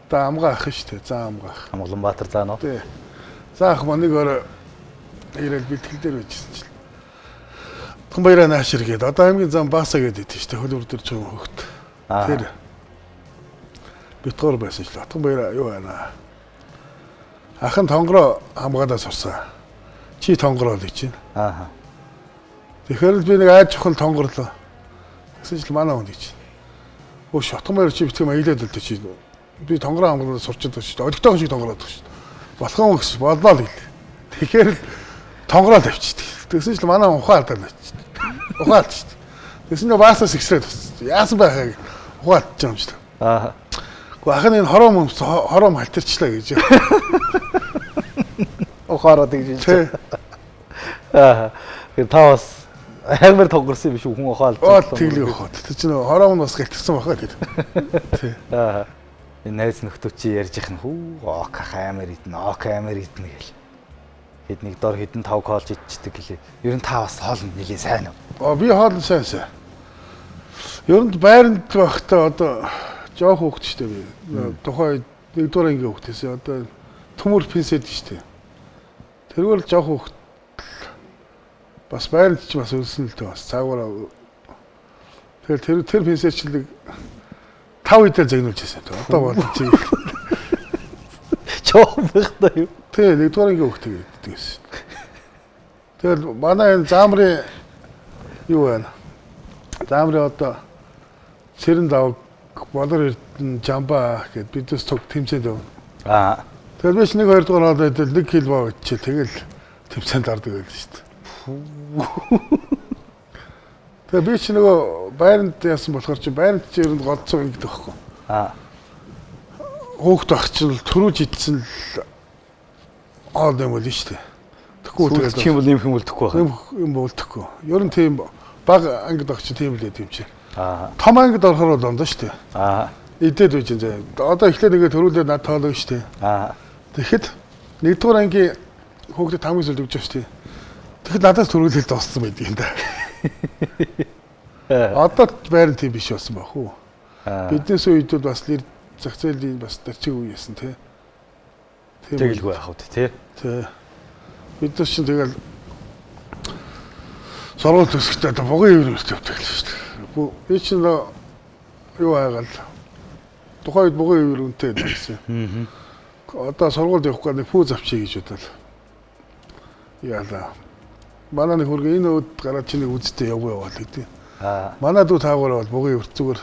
та амгаа ах шүү дээ. За амгаа ах. Улаанбаатар заа нөө. Тий. За ах маныг өөр ирэл бэлтгэл дээр байжсэн чинь. Томбайраа наашир гээд одоо аймгийн зам баасаа гэдэг шүү дээ. Хөлбөр дээр чөм хөгт. Тэр битгоор байсан шүү дээ. Томбайраа юу байна? Ахын тонгороо хамгаалаад сурсан. Чи тонгороо л гэж байна. Тэгэхээр би нэг айж чухал тонгорлоо. Гэсэн чинь манай хүн гэж. Өө шотгон баяр чи битгий маялаад л чи. Би тонгороо хамгаалаад сурчод байгаа шүү дээ. Олигтой шиг тонгороод байгаа шүү дээ. Болохон гэж боллоо л гэл. Тэгэхээр тонгороо тавьчих. Тэгсэн чинь манай хүн ухаалдаад байж. Ухаалт шүү дээ. Тэгсэн чинь баасаас ихсрээд бас. Яасан байхаа ухаалт гэж юм шүү дээ. Гэхдээ ахын энэ хором халтарчлаа гэж. Ухаараад гэж. Тэр та бас амар тонгорсон юм биш үү хүн ухаалт. Тэглээ ухаад. Тэр чинь хором нь бас гэлтгсэн бахаа тэр. Тий. Энэ найз нөхдөд чи ярьж их нь хүү ок амар идэн ок амар идэн гэл. Хэд нэг дор хэдэн 5 колж идчихдэг гэлээ. Ер нь та бас хоол нэлийн сайн уу? Би хоол сайн. Ер нь байранд байхдаа одоо жоох хөөхт штэ би. Тухайн нэгдүгээр ангийн хөөхтээс одоо төмөр пенсэд штэ. Тэргээр л жоох хөөхт бас байранд ч бас үлсэн л дээ бас цаагаараа. Тэгэхээр тэр пенсэчлэг 5 идэл загнуулж байсан. Одоо бол чи жоох байхдаа юу? Тэ нэгдүгээр ангийн хөөхт гэдэг байсан. Тэгэл манай энэ заамрын юу байна? Заамрын одоо цэрэн давг болор эрдэн жамба гэд бидээс цог тэмцээнд явна. Тэгэхээр биш нэг 2 дугаар хоолой идэл 1 кг идчихээ тэгэл тэмцээнд ордог байл шүү дээ. Тэгээ би ч нөгөө байранд яасан болохоор чи байранд чи ер нь голцоо ингэдэг байхгүй. Хөөхт ах чинь төрүүлж идсэн л хоол юм бол шүү дээ. Тэгэхгүй тэгээд чи бол юм хүмүүлдэхгүй байна. Юм болдохгүй. Ер нь тийм баг ангид ах чи тийм л юм чи. Том ангид орохоор бол ондоо шүү дээ. Идээд үж зэ. Одоо эхлээд нэгэ төрүүлээд над тоолог шүү дээ. Тэгэхэд нэгдүгээр ангийн хөөхдөд хамгийн сүлд өгч шүү дээ. Тэгэхэд надаас төрүүлээд дууссан байдаг юм да. Одоо байран тийм биш болсон байх уу? Биднээс үед бол бас нэр зах зээлийн бас дэрчиг үе яасан тий. Тэгэлгүй яах вэ тий. Тий. Биднээс чинь тэгэл сургууль төсөختөө одоо бугын ивэрт явдаг л шүү дээ. Би чинь юу хайгаал тухайд бугын ивэр үнтэй байсан. Одоо сургуульд явахгүй нэг пүүз авчий гэж бодвол. Яалаа. Манай нэг хөргө энэ өд гараад чиний үзтээ яваа гэдэг. Манай дүү таагаараа бол бугын ивэр зүгээр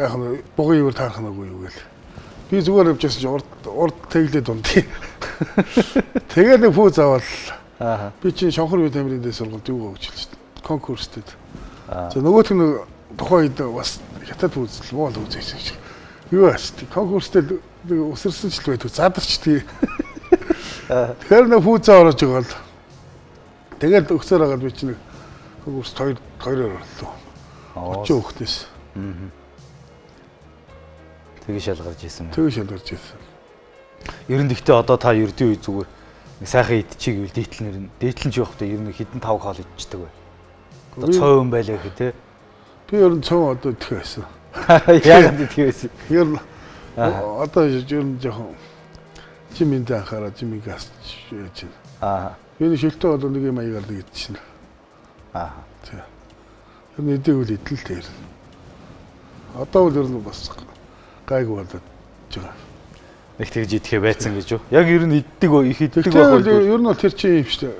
яг нь бугын ивэр таарах нэг юу гээл. Би зүгээр явж байсан чинь урд тэглээд ундий. Тэгээд нэг пүүз аваад би чинь шонхор үе тамирын дэс сургуульд юу гэж хэлсэн шүү дээ. Конкурстэд. За нөгөөх нь тухайн үед бас хятад үзэл Монгол үзсэн шиг. Юу ааштай конкурстэй өсөрсөн ч л байдаг задарчдгийг. Тэгэхээр нэг фүүзээ орож байгаа л тэгэл өгсөөр байгаа би чинь нэг конкурс 2-2-оор орлоо. 30 хүүхдээс. Тэгээ шалгарч ирсэн байна. Тэгээ шалгарч ирсэн. Ер нь гэхдээ одоо та ердийн үе зүгээр нэг сайхан идчихийг үл дээдлэн ч явахдаа ер нь хэдэн 5 хоол идчихдэг бай. Одоо цой юм байлаа гэх тээ. Би ер нь цоо одоо идэх байсан. Яагаад идэх байсан? Ер нь одоо ер нь жоохон жимэнд анхаараа жимийг гас яаж байна. Би нэг шилтөө одоо нэг юм аягаар нэг идчихнэ. Тий. Ер нь идээгүүл идэл тэр. Одоо бол ер нь бас гайгүй болоод байгаа. Нэг тэгж идэхэ байцсан гэж юу? Яг ер нь иддэг их иддэг байх уу? Ер нь тэр чинь юм шүү дээ.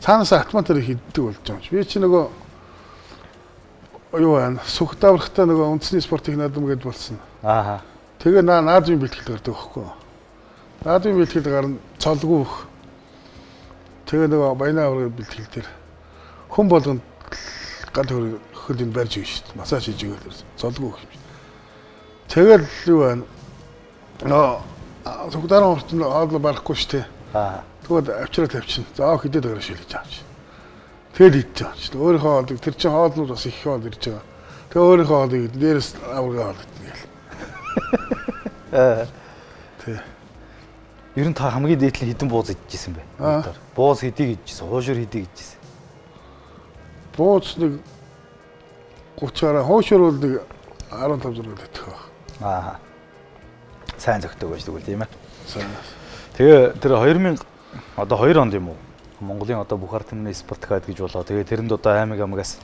Цаанаас атматар их иддэг болж байгаа юм чи. Би чи нөгөө юу вэ? Сүх даврахтаа нөгөө үндэсний спортын наадам гэдээ болсон. Тэгээ наадмын бэлтгэл гардаг байхгүй юу? Наадмын бэлтгэл гарна цолгүй. Тэгээ нөгөө баянаа авраг бэлтгэл тэр хүн болгонд гал хөлийг барьж өгнө шүү дээ. Массаж хийж өгöd цолгүй юм. Тэгэл юу вэ? Сүгдэрэн урт нь хоол барахгүй шүү дээ. Тэгвэл авчраа тавьчихна. За хэдэд гараа шилжиж авч. Тэгэл идэж байгаа шүү дээ. Өөрийнхөө хоолыг тэр чинь хоолнууд бас их хоол ирж байгаа. Тэгээ өөрийнхөө хоолыг дээрээс аврага хоол идэх гээл. Тэг. Ер нь та хамгийн дээдлэн хэдэн бууз идчихсэн бэ? Бууз хэдийг идчихсэн? Хуушур хэдийг идчихсэн? Бууз нэг 30-аараа хуушур бол нэг 15 зураг идэх баг. Сайн зөгтөг байж тэгвэл тийм ээ. Сайн. Тэгээ тэр 2000 одоо 2 онд юм уу? Монголын одоо бүх ард түмний спорт акад гэж болоо. Тэгээ тэрэнд одоо аймагаас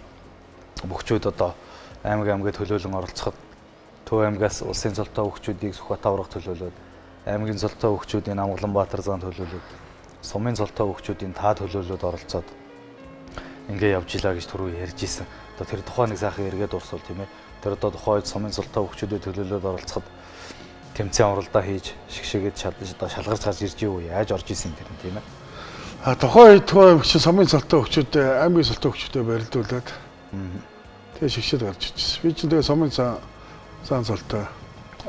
бөхчүүд одоо аймагт төлөөлөн оролцоход Төв аймагаас улсын цолтой бөхчүүдийг Сүхбат аврах төлөөлөөд аймгийн цолтой бөхчүүдийн Амгаланбаатар зам төлөөлөөд Сумын цолтой бөхчүүдийн та төлөөлөөд оролцоод ингээ явж илаа гэж түрүү ярьж исэн. Одоо тэр тухайн нэг сайхан эргээд урсвал тийм ээ. Тэр одоо тухайн үед Сумын цолтой бөхчүүдэд төлөөлөөд оролцоход тэмцээн уралдаа хийж шигшээгээд шалгарч гарч ирж юу яаж орж исэн тэр нь тийм ээ. Тухайн үед Төв аймагч Сумын цолтой бөхчүүдээ аймгийн цолтой бөхчүүдэд барилдуулаад тэгээ шигшээд гарч ирчихсэн. Би чинь тэгээ Сумын сан цолтой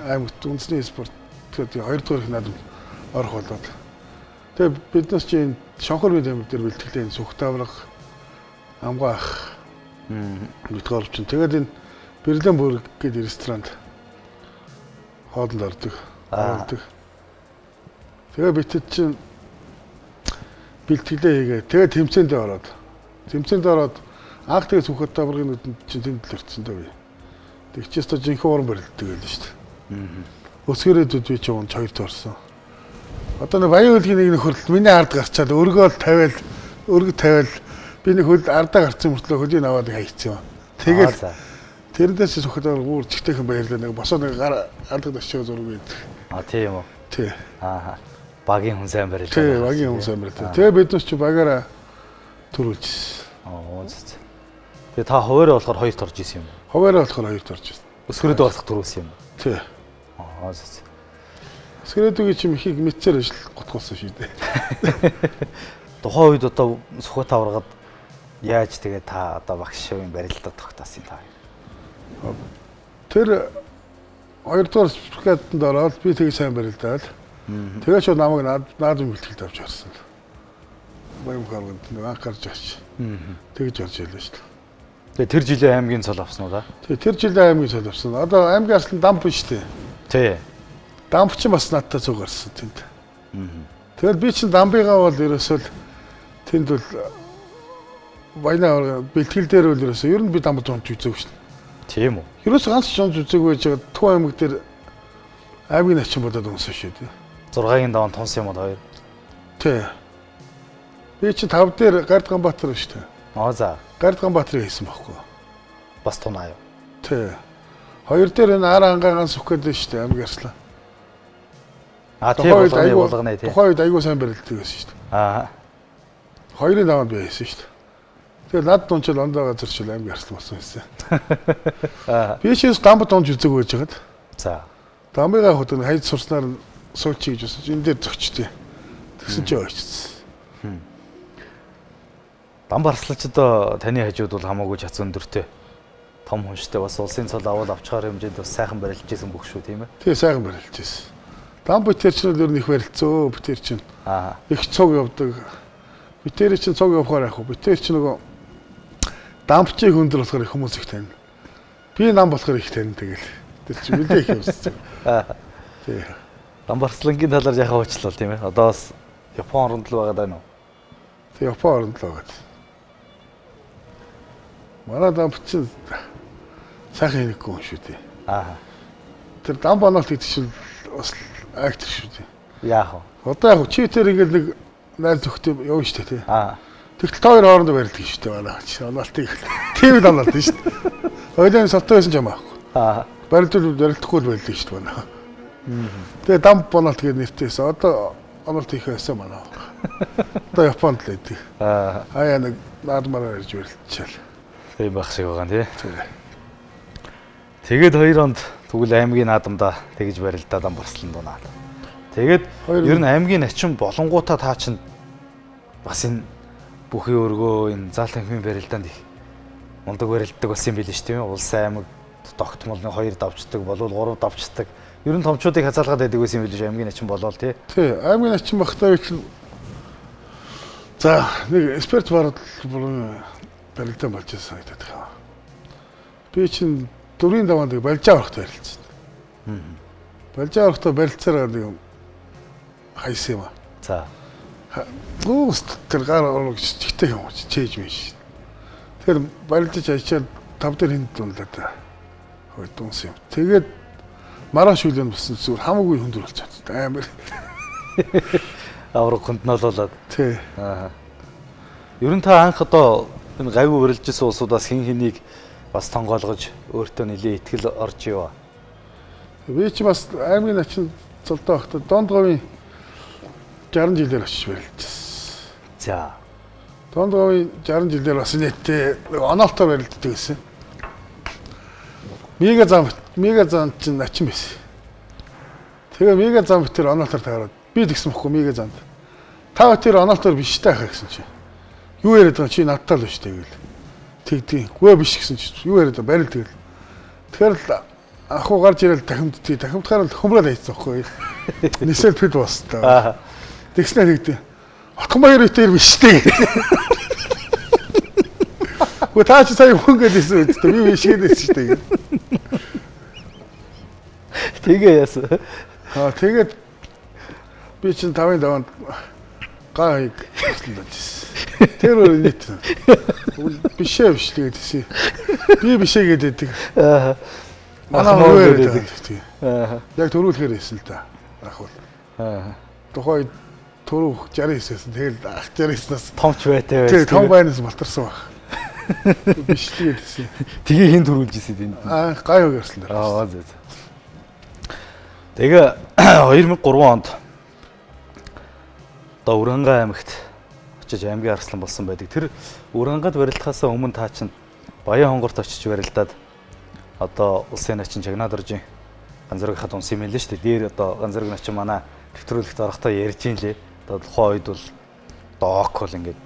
аймагт үндэсний спорт гэдэг 2 дугаар их наадам орох болоод тэгээ биднес чинь Шонхор бид аймаг дээр бэлтгэлээ Сүхбат аврах амгаах мэдгээр орчин. Тэгээд энэ Берлин бүрг гэдэг ресторанд хоолнд ордог. Тэгээ битэд чинь бэлтгэлээ хийгээ. Тэгээ тэмцээнд ороод анх тэгээ Сүхбат аврагын нүдэнд чинь тэнд л орсон даа би. Тэгчээс та жинхэнэ уран барилддаг байлаа шүү дээ. Өсгөрөөд би чи унж 2-т орсон. Одоо нэг баян хөлгийн нэг хөрөлт миний ард гарчаад өргөөл тавиал би нэг хөл ардаа гарсан мөртлөө хөлийн аваад хайцсан. Тэгэл тэрнээс Сүхбат авраг бүр чигтэйхэн баярлаа нэг босоо нэг ард дашаа зураг байдаг. Тийм үү. Тий. Багийн хүн сайн барилдаа. Тий, багийн хүн сайн барилдаа. Тэгээ бид нар чи багаараа төрүүлжсэн. Үнэс. Тэгээ та хуваараа болохоор 2-т орж исэн юм. Хуваараа болохоор 2-т орж исэн. Өсгөрөөд болох төрүүлсэн юм. Тий. Өсгөрөөдөө чи мөхийг мэдсээр ажил готгуулсан шүү дээ. Тухайн үед одоо Сүхбат аврагад яаж тэгээ та одоо багш шивийн барилдаа тогтоосон та. Тэр 2 дугаар спортын ороод би тэгээ сайн барилдаад тэгээ ч намайг наадмын бэлтгэлд авч орсон. Баян харганд нэг анх гарч аач. Тэгж орж ийлээ шүү дээ. Тэгээ тэр жилийн аймгийн цол авсан уу да? Тэгээ тэр жилийн аймгийн цол авсан. Одоо аймгийн арслан дамп шүү дээ. Тий. Дамп ч бас надтай цуг гарсан тэнд. Тэгэл би чинь дамбыгаа бол ерөөсөө тэнд бол баянаа бэлтгэл дээр бол ерөөсөө ер нь би дамбд унж үзээгүй шүү дээ. Тийм үү? Ерөөсөө ганц ч унж үзээгүй байж байгаа Төв аймаг дээр аймгийн начин бодоод унсан шүү дээ. 6-гийн даван тунс юм уу 2? Тий. Би чинь 5 дээр Гардганбаатар шүү дээ. За. Гардганбаатарыг хийсэн байхгүй. Бас тунаа юу? Тий. 2 дээр энэ Ара ангаан сүх гэдэг шүү дээ аймгийн арслан. Тийм болгоно тий. Тухайн үед айгуу сайн барилддаг байсан шүү дээ. 2-ын даваанд би хийсэн шүү дээ. Тэгээ над дунчил ондоо газар шил аймгийн арслан болсон байсан. Би чийс дамбд унж үзээгүй байж хагаад. За. Дамбыгаа хөтөн хайд сурснаар суучих гэж байсан. Энэ дээр зөгчтэй. Тэгсэн чи ойчсон. Дан барслалчдаа таны хажууд бол хамаагүй чац өндөртэй. Том хүнштэй бас улсын цол аваад авчгаар хэмжээнд бас сайхан барилж байсан бүх шүү тийм ээ. Тий сайхан барилж байсан. Дан битэр чинь л ер нь их барилцөө битэр чинь. Их цуг явдаг. Битэр чинь цуг явахаар яах вэ? Битэр чинь нөгөө дампчийг өндөр болохоор их хүмүүс их тань. Би нам болохоор их тань тэгэл. Тэр чинь мэдээ их юмсан. Тий. Дан барслангийн талаар яхаа уучлал тийм ээ. Одоо бас Япон оронд л байгаа даа нөө. Тий Япон оронд л байгаа. Манай дампч сайхан хэрэггүй юм шүү дээ. Тэр дам баналт гэдэг чинь бас актер шүү дээ. Яах вэ? Одоо яг чи тэр ингээд нэг найз зөвхтэй явна шүү дээ тий. Тэгтэл та хоёр хоорондоо барилдаг шүү дээ манай чи. Анаалтыг. Тийм л анаалт шүү дээ. Ойлын салтаа байсан ч юм аахгүй. Барилдахгүй л барилдаг шүү дээ манай. Тэгээ дам баналт гэдэг нэртэйсэн. Одоо анаалт их байсан манай. Одоо Японд л байдаг. Хаяа нэг наадмаараа ирж барилдчихал. Тийм байх шиг байгаа тий. Тэгээд 2 онд тэгвэл аймгийн наадамдаа тэгж барилдаад дан барслан дунаад. Тэгээд ер нь аймгийн начин болонгуудаа таа чинь бас энэ бүхий өргөө энэ заалтан хэмжээний барилдаанд их мундаг барилддаг болсон юм билээ шүү дээ. Улс аймаг тогтмолны 2 давчдаг, болов 3 давчдаг. Ер нь томчуудыг хязгаалгаад байдаг байсан юм билээ шүү аймгийн начин болоод тий. Тий, аймгийн начин багтаа чинь за нэг эксперт барилдан болж байсан гэдэг юм. Би чинь 4-5 даг барилжаа орохтой барилжсан. Барилжаа орохтой барилцаараа нэг хайсан юм аа. За. Гүүст тэр гар орох чигтэй юм чи чээж мэш. Тэр барилдаж ачаад 5 дээр хинт дундаа та. Хой дунс юм. Тэгээд маргааш үлэн басан зүгээр хамаагүй хөндөр болчихсон. Амар. Авраг хүнднололоод. Тий. Ер нь та анх одоо энэ гайгүй барилжсэн улсуудаас хин хэнийг бас тонгоолгож өөртөө нэлээ ихтгэл орж иваа. Би ч бас аймгийн начин цолтой багтаа Донд говийн 60 жилээр очиж барилжсэн. За. Донд говийн 60 жилээр бас нийтдээ оноолтоор барилддаг гэсэн. Мега зам чинь начин байсан. Тэгээ мега зам битэр оноолтоор таараад би тэгсэн бохгүй мега замд. Та тэр оноолтоор биш таахаа гэсэн чинь. Юу яриад байгаа чи надтай л биш тэгэл. Тэгдэг. Гүй биш гэсэн чи юу яриад барил тэгэл. Тэгэхээр л ахуу гарч ирэл дахимдахаар л хөмрөл хайцсан байхгүй. Нисэл пэд бостой. Тэгснээр тэгдэг. Отхон баяр үтээр биш дээ. Гү таа чи сая хүн гэдээсэн үсттэй би биш гэдээсэн шүү дээ. Тэгээ яасан. Тэгээд би чинь 5-5-нд гайг хэлсэн. Тэр өөр нийт. Бишээ биш тэгээд би бишээ гэдэг. Манай өөр гэдэг. Яг төрүүлэхээр хэлсэн л да. Ах бол. Тухай төрөв 69-ээс тэгэл ах 69-аас томч байтай байсан. Тэг том байнаас болторсон баг. Биш тэгсэн. Тэгээ хин төрүүлж ирсэн энд. Гайг ярьсан даа. За. Тэгээ 2003 онд одоо Уранга аймагт очиж аймгийн арслан болсон байдаг. Тэр Урангад барилдахаас өмнө таа чинь Баян хонгорт очиж барилдаад одоо улсын начин Чагнаад оржийн ганцзөргийнхад унс юм лээ шүү дээ. Дээр одоо ганцзөрг начин манай нэвтрүүлэгт орохдоо ярьж ин лээ. Одоо тухайн үед бол доок бол ингээд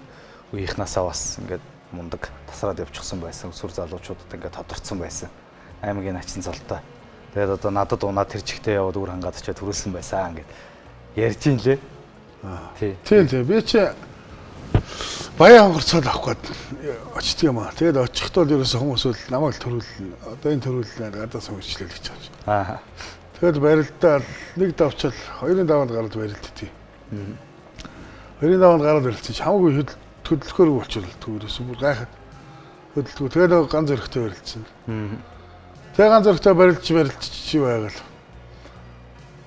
үеийнхнаасаа бас ингээд мундаг тасраад явчихсан байсан. Өсвөр залуучуудад ингээд тодорцсон байсан. Аймгийн начин золтой. Тэгээд одоо надад унаа тэр чигтээ яваад үр хангаад очиад төрүүлсэн байсан ингээд ярьж ин лээ. Тийм. Би чи Баян хонгорцоод авах гээд очдөг юм аа. Тэгээд очихдоо л ерөөсөө хүмүүс бол намайг л төрүүлнэ. Одоо энэ төрүүлнэ гадаас хөвчлээ гэж байгаа. Тэгээд барилдаа нэг давчаал 2-5-нд гараад барилдтий. 2-5-нд гараад барилдсан чи хамаагүй хөдөлгөөр болчихвол төрөөс бүр гайхаад хөдөлгөө. Тэгээд ганц зөрөгтэй барилдсан. Тэгээд ганц зөрөгтэй барилдчих байгаал.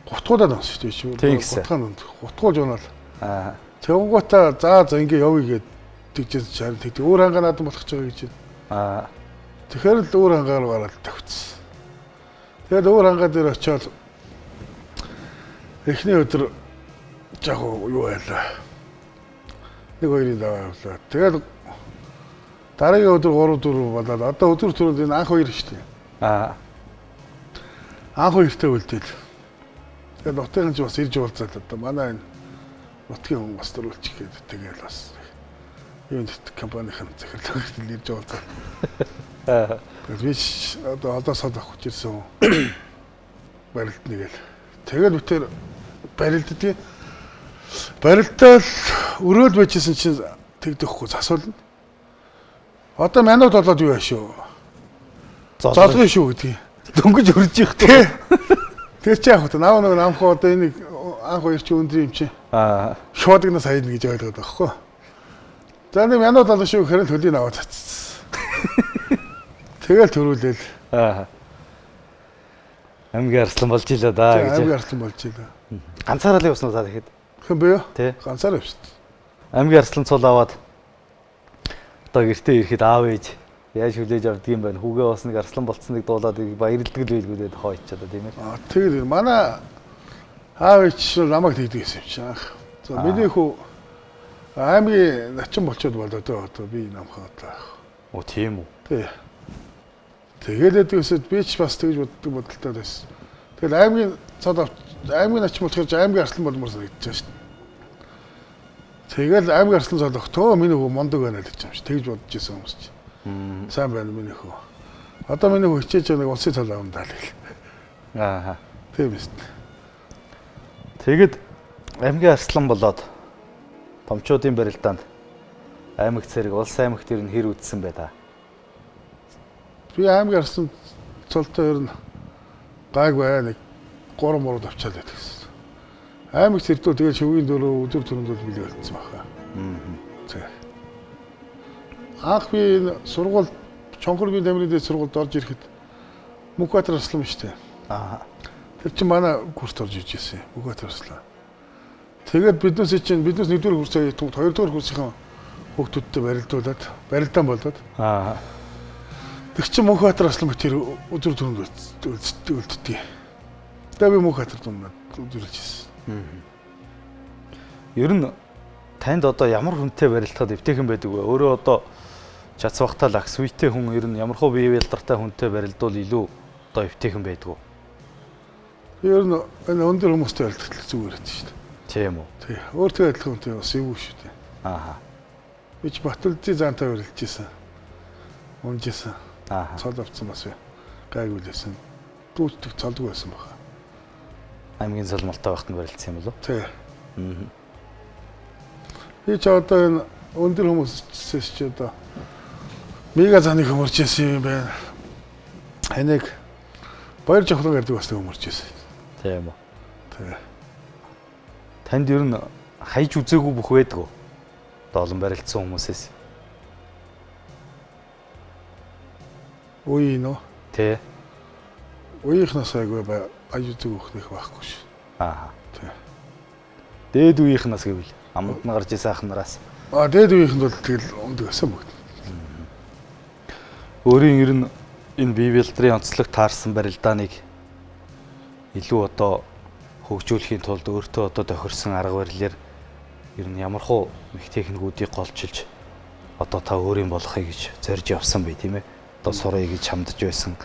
Гутгуудаад байна шүү дээ. Гутгуулж унаал. Тэгвгуута за ингэ явъя гэд тэгжээс чарн тэгдэг. Өөр хангаа наадам болох ч байгаа гэж байна. Тэгэхээр л өөр хангаа руу гараад тавьчихсан. Тэгээд өөр хангаа дээр очиод эхний өдөр яг юу байлаа. 1-2 даваа. Тэгээд дараагийн өдөр 3-4 болоод одоо өдөр төрөнд энэ анх 2 шүү дээ. Анх 2-тэй үлдээл. Тэгээд нутгийн бас ирж уулзаад одоо манай энэ нутгийн хүн бас төрүүлчих гээд тэгэл бас юунд компанийн захирлын ирж байгаа. Аа. Тэгээд одоо сод авах гэж ирсэн. Барилт нэгэл. Тэгээд бүтээр барилддаг. Барилтаа л өрөөл байжсэн чинь тэгдэхгүй засуулна. Одоо манайд болоод юу яашгүй. Золгоо шүү гэдгийг. Дөнгөж өрж их тий. Тэр чи яах вэ? Намхаа одоо энийг анх хоёр чи өндөр юм чи. Аа. Шуудагнаас хайна гэж ойлгоод байгаа хгүй. За нэг манайд болоо шүү гэхээр төлийг аваад цацсан. Тэгэл төрүүлээл. Аа. Амьгийн арслан болж илаа да гэж. Амьгийн арслан болж илаа. Ганцаараа л явсан уу та тэгэхэд? Хэн бэ юу? Тий. Ганцаараа явсан. Амьгийн арслан цул аваад одоо гэртээ ирэхэд аав ээж яаж хүлээж авдаг юм байна. Хүүгээ бас нэг арслан болцсныг дуулаад баярлдаг л байлгүйдээ хооч чадаа тийм ээ. Аа тэгэл манай аав ээж намайг тэгдэг гэсэн юм чи анх. За миний хүү аймгийн начин болчиход болоод одоо би намхаа одоо. Оо тийм үү. Тий. Тэгээд өсөд би ч бас тэгж боддог бодолтой байсан. Тэгэл аймгийн цад аймгийн начин болохоор аймгийн арслан болмоор санагдаж байна шүү дээ. Тэгэл аймгийн арслан цад өгтөө миний хүү мондог байна л гэж юм чи тэгж бодож исэн хүмүүс чи. Сайн байна миний хүү. Одоо миний хүү хичээж нэг улсын цал авандаа л. Аа. Тийм ээ. Тэгэд аймгийн арслан болоод томчуудын барилдаанд аймаг цэрэг улс аймагт ер нь хэр үдсэн бай та. Би аймгийн арслан цолтой ер нь гайг бай нэг 3 авчаад байдаг гэсэн. Аймаг цэрдөө тэгээ шүгийн дөрөв өдөр төрөндөл билээ болцсон баха. Тэг. Анх би сургууль Чонхоргийн тамирын дэд сургуульд орж ирэхэд Мөнхбаатар арслан биш үү? Аа. Тэр чинь манай курст орж иж ирсэн. Мөнхбаатар арслан. Тэгээд биднээс 1-р курс аяа 2-р курсын хүүхдүүдтэй барилдаан болоод. Аа. Тэг чи Мөнхбаатар арслан бит тэр өдөр төрөнд үлддэг. Тэгээд би Мөнхбаатар дундаа өдөрлөж ирсэн. Ер нь танд одоо ямар хүнтэй барилдахад эвтэйхэн байдаг вэ? Өөрөө одоо Чацбагтаа лагс үйтэй хүн ер нь ямар хөө бие ялдартай хүнтэй барилдвал илүү одоо эвтэйхэн байдаг уу? Ер нь энэ өндөр хүмүүстэй барилдах зүгээр байдаг шүү дээ. Тийм үү? Тий. Өөртөө адилхан хүнтэй бас эвгүй шүү дээ. Аа. Би ч Батүлдийн заантай барилдаж ирсэн. Унжсэн. Аа. Цол авцсан бас гайгүй лээсэн. Дүүцдэг цолдгүй байсан баха. Аймгийн салмалтай байхад нь барилдсан юм болов? Тий. Аа. Би ч одоо энэ өндөр хүмүүсээс ч одоо мега заныг хөмөрч ирсэн юм байна. Энийг баяр жавхлан гэдэг бас хөмөрч ирсэн. Тийм үү. Тий. Танд ер нь хайж үзээгүй бүх байдаг уу? Доолон барилдсан хүмүүсээс. Үе нөө. Тий. Үеийнхнээс айгүй аюу зүг өгөх байхгүй шүү. Аа. Тий. Дээд үеийнхнээс гэвэл аманд нь гарч ирсэн ах нараас. Дээд үеийнхэнд бол тэгэл ундаг байсан бүгд. Өөрийн ер нь энэ бие бэлтрийн онцлог таарсан барилдааныг илүү одоо хөгжүүлэхийн тулд өөртөө одоо тохирсон арга барилаар ер нь ямархуу их техникүүдийг голчилж одоо та өөрийн болохыг гэж зорж явсан бай тийм ээ. Одоо сурыг гэж хамдж байсан.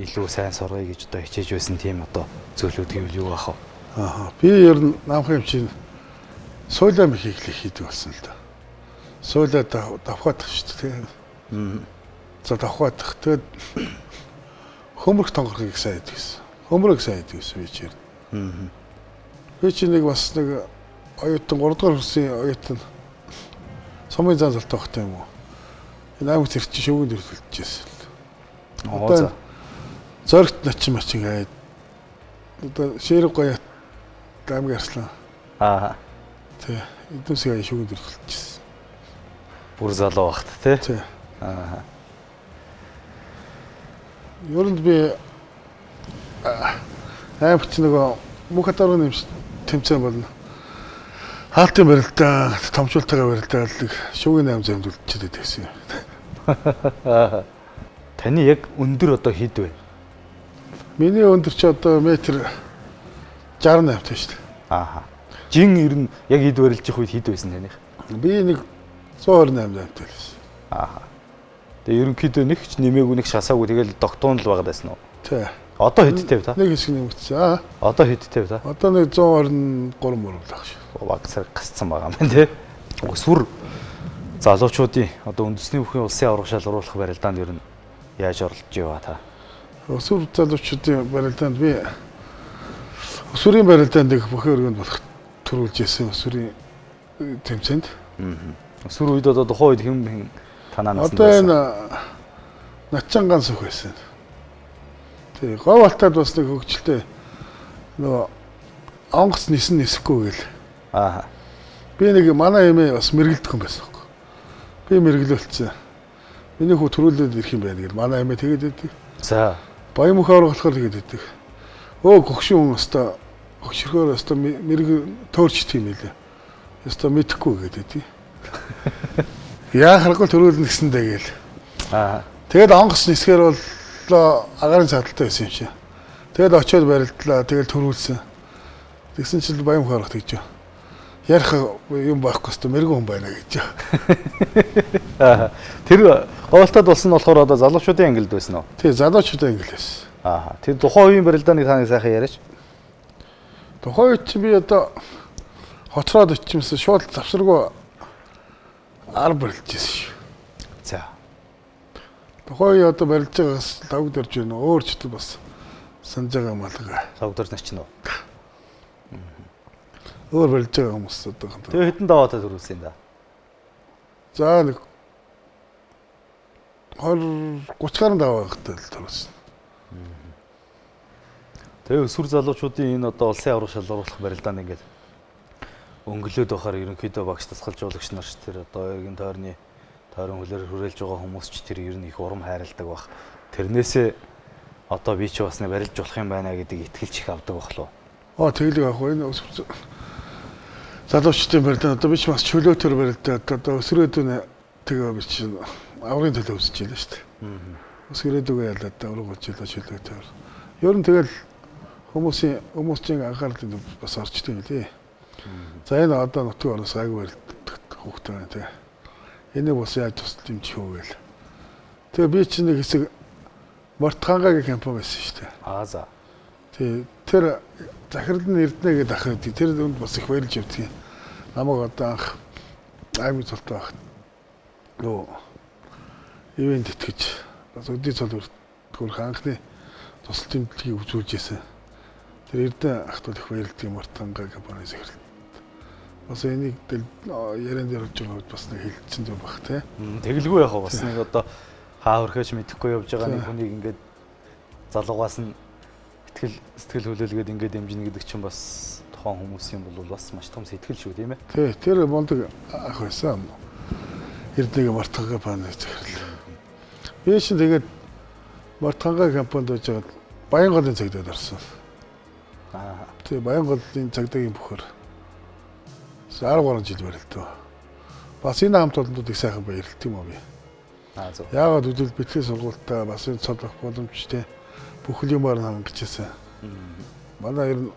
Илүү сайн сургая гэж одоо хичээж байсан тийм одоо зөвлөд гэвэл юу аах вэ? Аа. Би ер нь намхан юм чинь сойлоо мөхийг л хийдэг болсон л да. Сойлоо давхаадах шүү дээ. За давхаадах. Тэгэд хөмрөх тонгорхыг сайн хийдэг гэсэн. Хөмрөг сайн хийдэг гэсэн би чинь. Би чинь нэг бас нэг оюутан 3-р курсын оюутан сумын зан залтай багтай юм уу? Энэ аймаг зэрэг чи шөвгөнд төрөлдөжсэн. Одоо зоригт начин мачин гээд одоо шэрэг гоёот аймаг арслан. Аа. Тий. Эдүүсээ шөвгөнд төрөлдөжсэн. Бүр залуу багт тий. Тий. Аа. Ер нь би аймагт нөгөө Мөнхбаатар тэмцээн болно. Хаалтын барилдаа, томчуултайгаа барилдаалдаг шүүгийн 8 замд үлдчихэд байсан юм. Таны яг өндөр одоо хэд вэ? Миний өндөр чи одоо метр 68 тааш шүү дээ. Аа. Жин ер нь яг хэд барилж их үед хэд байсан таних? Би нэг 128 замтай байсан. Аа. Тэгээ ерөнхийдөө нэг ч нэмээгүй нэг шасаагүй тэгэл догтуун л байгаад байсан уу? Тий. Одоо хэдтэй вэ та? Нэг хэсэг нэмэгдсэн. Одоо хэдтэй вэ та? Одоо нэг 123 мөр байх шүү. Баг сар гасцсан байгаа юм тий. Сүр залуучуудын одоо үндэсний бүхний улсын аврагшаал оруулах барилдаанд ер нь яаж оролцож яваа та? Өсвөр залуучуудын барилдаанд би өсвөрийн барилдаанд их бүхэн өргөнд болох төрүүлж ирсэн өсвөрийн тэмцээнд. Өсвөр үед одоо тухайн үед хэн танаа насанд одоо энэ Начанган сүх байсан. Тэгээ говь алтаад бас нэг хөгжилтэй нөгөө онгоц нисэн нисэхгүй гэл. Би нэг манай эмээ бас мэргэлдэх юм байсан. Би мэргэлүүлсэн. Миний хүү төрүүлээд ирэх юм байна гэл манай эмээ тэгээд өгдөг. За. Баян мөх аврах болохоор тэгээд өгдөг. Өө гогшин хүн өстой гогшрохоор өстой мэрэг төөрчт юм хэлээ. Өстой мэдхгүй гэдэг тий. Яа харахгүй төрүүлнэ гэсэндээ гээл. Тэгээд онгоц нисгээр бол агарын цааталтай байсан юм шиг. Тэгээд очиод барилдлаа. Тэгээд төрүүлсэн. Тэгсэн чинь баян мөх аврах гэж. Ярих юм байхгүй хэвээр мэрэгэн хүн байна гэж. Тэр говьтад болсон нь болохоор одоо залуучуудын ангилд байсан уу? Тий, залуучуудын ангил байсан. Тэр тухайн үеийн барилдааны таны сайхан яриач. Тухайн үед чи би одоо хоцроод очимсан шууд завсаргүй ар барилж ирсэн шүү. За. Тухайн үе одоо барилж байгаас лавг дөрж байна. Өөр ч гэдэг бас санаж байгаа юм алга. Лавг дөрж нач нь уу? Өөр барилж байгаа хүмүүс одоо. Тэгээ хэдэн даваатай төрүүлсэн юм да? За нэг 30 гаруй даваатай төрүүлсэн. Тэгээ өсвөр залуучуудын энэ одоо улсын аврагшаал оруулах барилдаанд ингээд өнгөлөөд байхаар ерөнхийдөө багш тасгалжуулагч нар ч тэр одоо эгэн тойрны тойрон хөлөөр хүрээлж байгаа хүмүүс ч тэр ер нь их урам хайрладаг баг. Тэрнээсээ одоо би ч бас нэг барилж болох юм байна гэдэг итгэлч их авдаг бахлаа. Тэглэг авах энэ залуучдын барилдаанд одоо би ч бас чөлөөтөр барилдаад одоо өсрөөдөө тэгээ би чинь аврын төлөө өсөж байлаа шүү дээ. Өсрөөдөө ялаад авраг болж байлаа чөлөөтөр. Ер нь тэгэл хүмүүсийн анхаарлыг бас орчдөг юм лээ. За энэ одоо нутгийн ороос айгүй барилддаг хүүхдтэй байна тий. Энийг бас яаж тусалж юмчих вэ гээл. Тэгээ би чинь нэг хэсэг Мортхангагийн кампани байсан шүү дээ. За. Тэр захирал нь Эрдэнэ гэдэг ах гэдэг. Тэр үнд бас их баярлж явдгийг. Намайг одоо анх аймаг цолтой байх. Нөө ивент итгэж бас өдний цол хүрэх анхны тусалт тэмдэглэлийг үзүүлж байсан. Тэр Эрдэнэ ахт бол их баярлдаг Мортхангагийн компани захирал. Бас энийг яриан дээр орж байгаа бас нэг хэлцэн зүйл баг тий. Тэгэлгүй яхаа бас нэг одоо хаа хөрхөөч мэдэхгүй явж байгаа нэг хүнийг ингээд залуугаас нь сэтгэл хүлээлгээд ингээд дэмжинэ гэдэг чинь бас тухайн хүмүүсийн бол бас маш том сэтгэл шүү тийм ээ. Тий, тэр мондөг ах байсан. Эрдэнэгийн Мортхангагийн компани захирал. Би чинь тэгээд Мортхангагийн компанид байж байгаа Баянголын цагдаад орсон. Тий, Баянголын цагдаагийн бөхөр 13 жил барилдав. Бас энэ хамт олондууд их сайхан баярлалт юм аа би. Яагаад үдэл битгий сургуультай бас энэ цолох боломжтой бүхэл юмар хангажсэн. Манай ер нь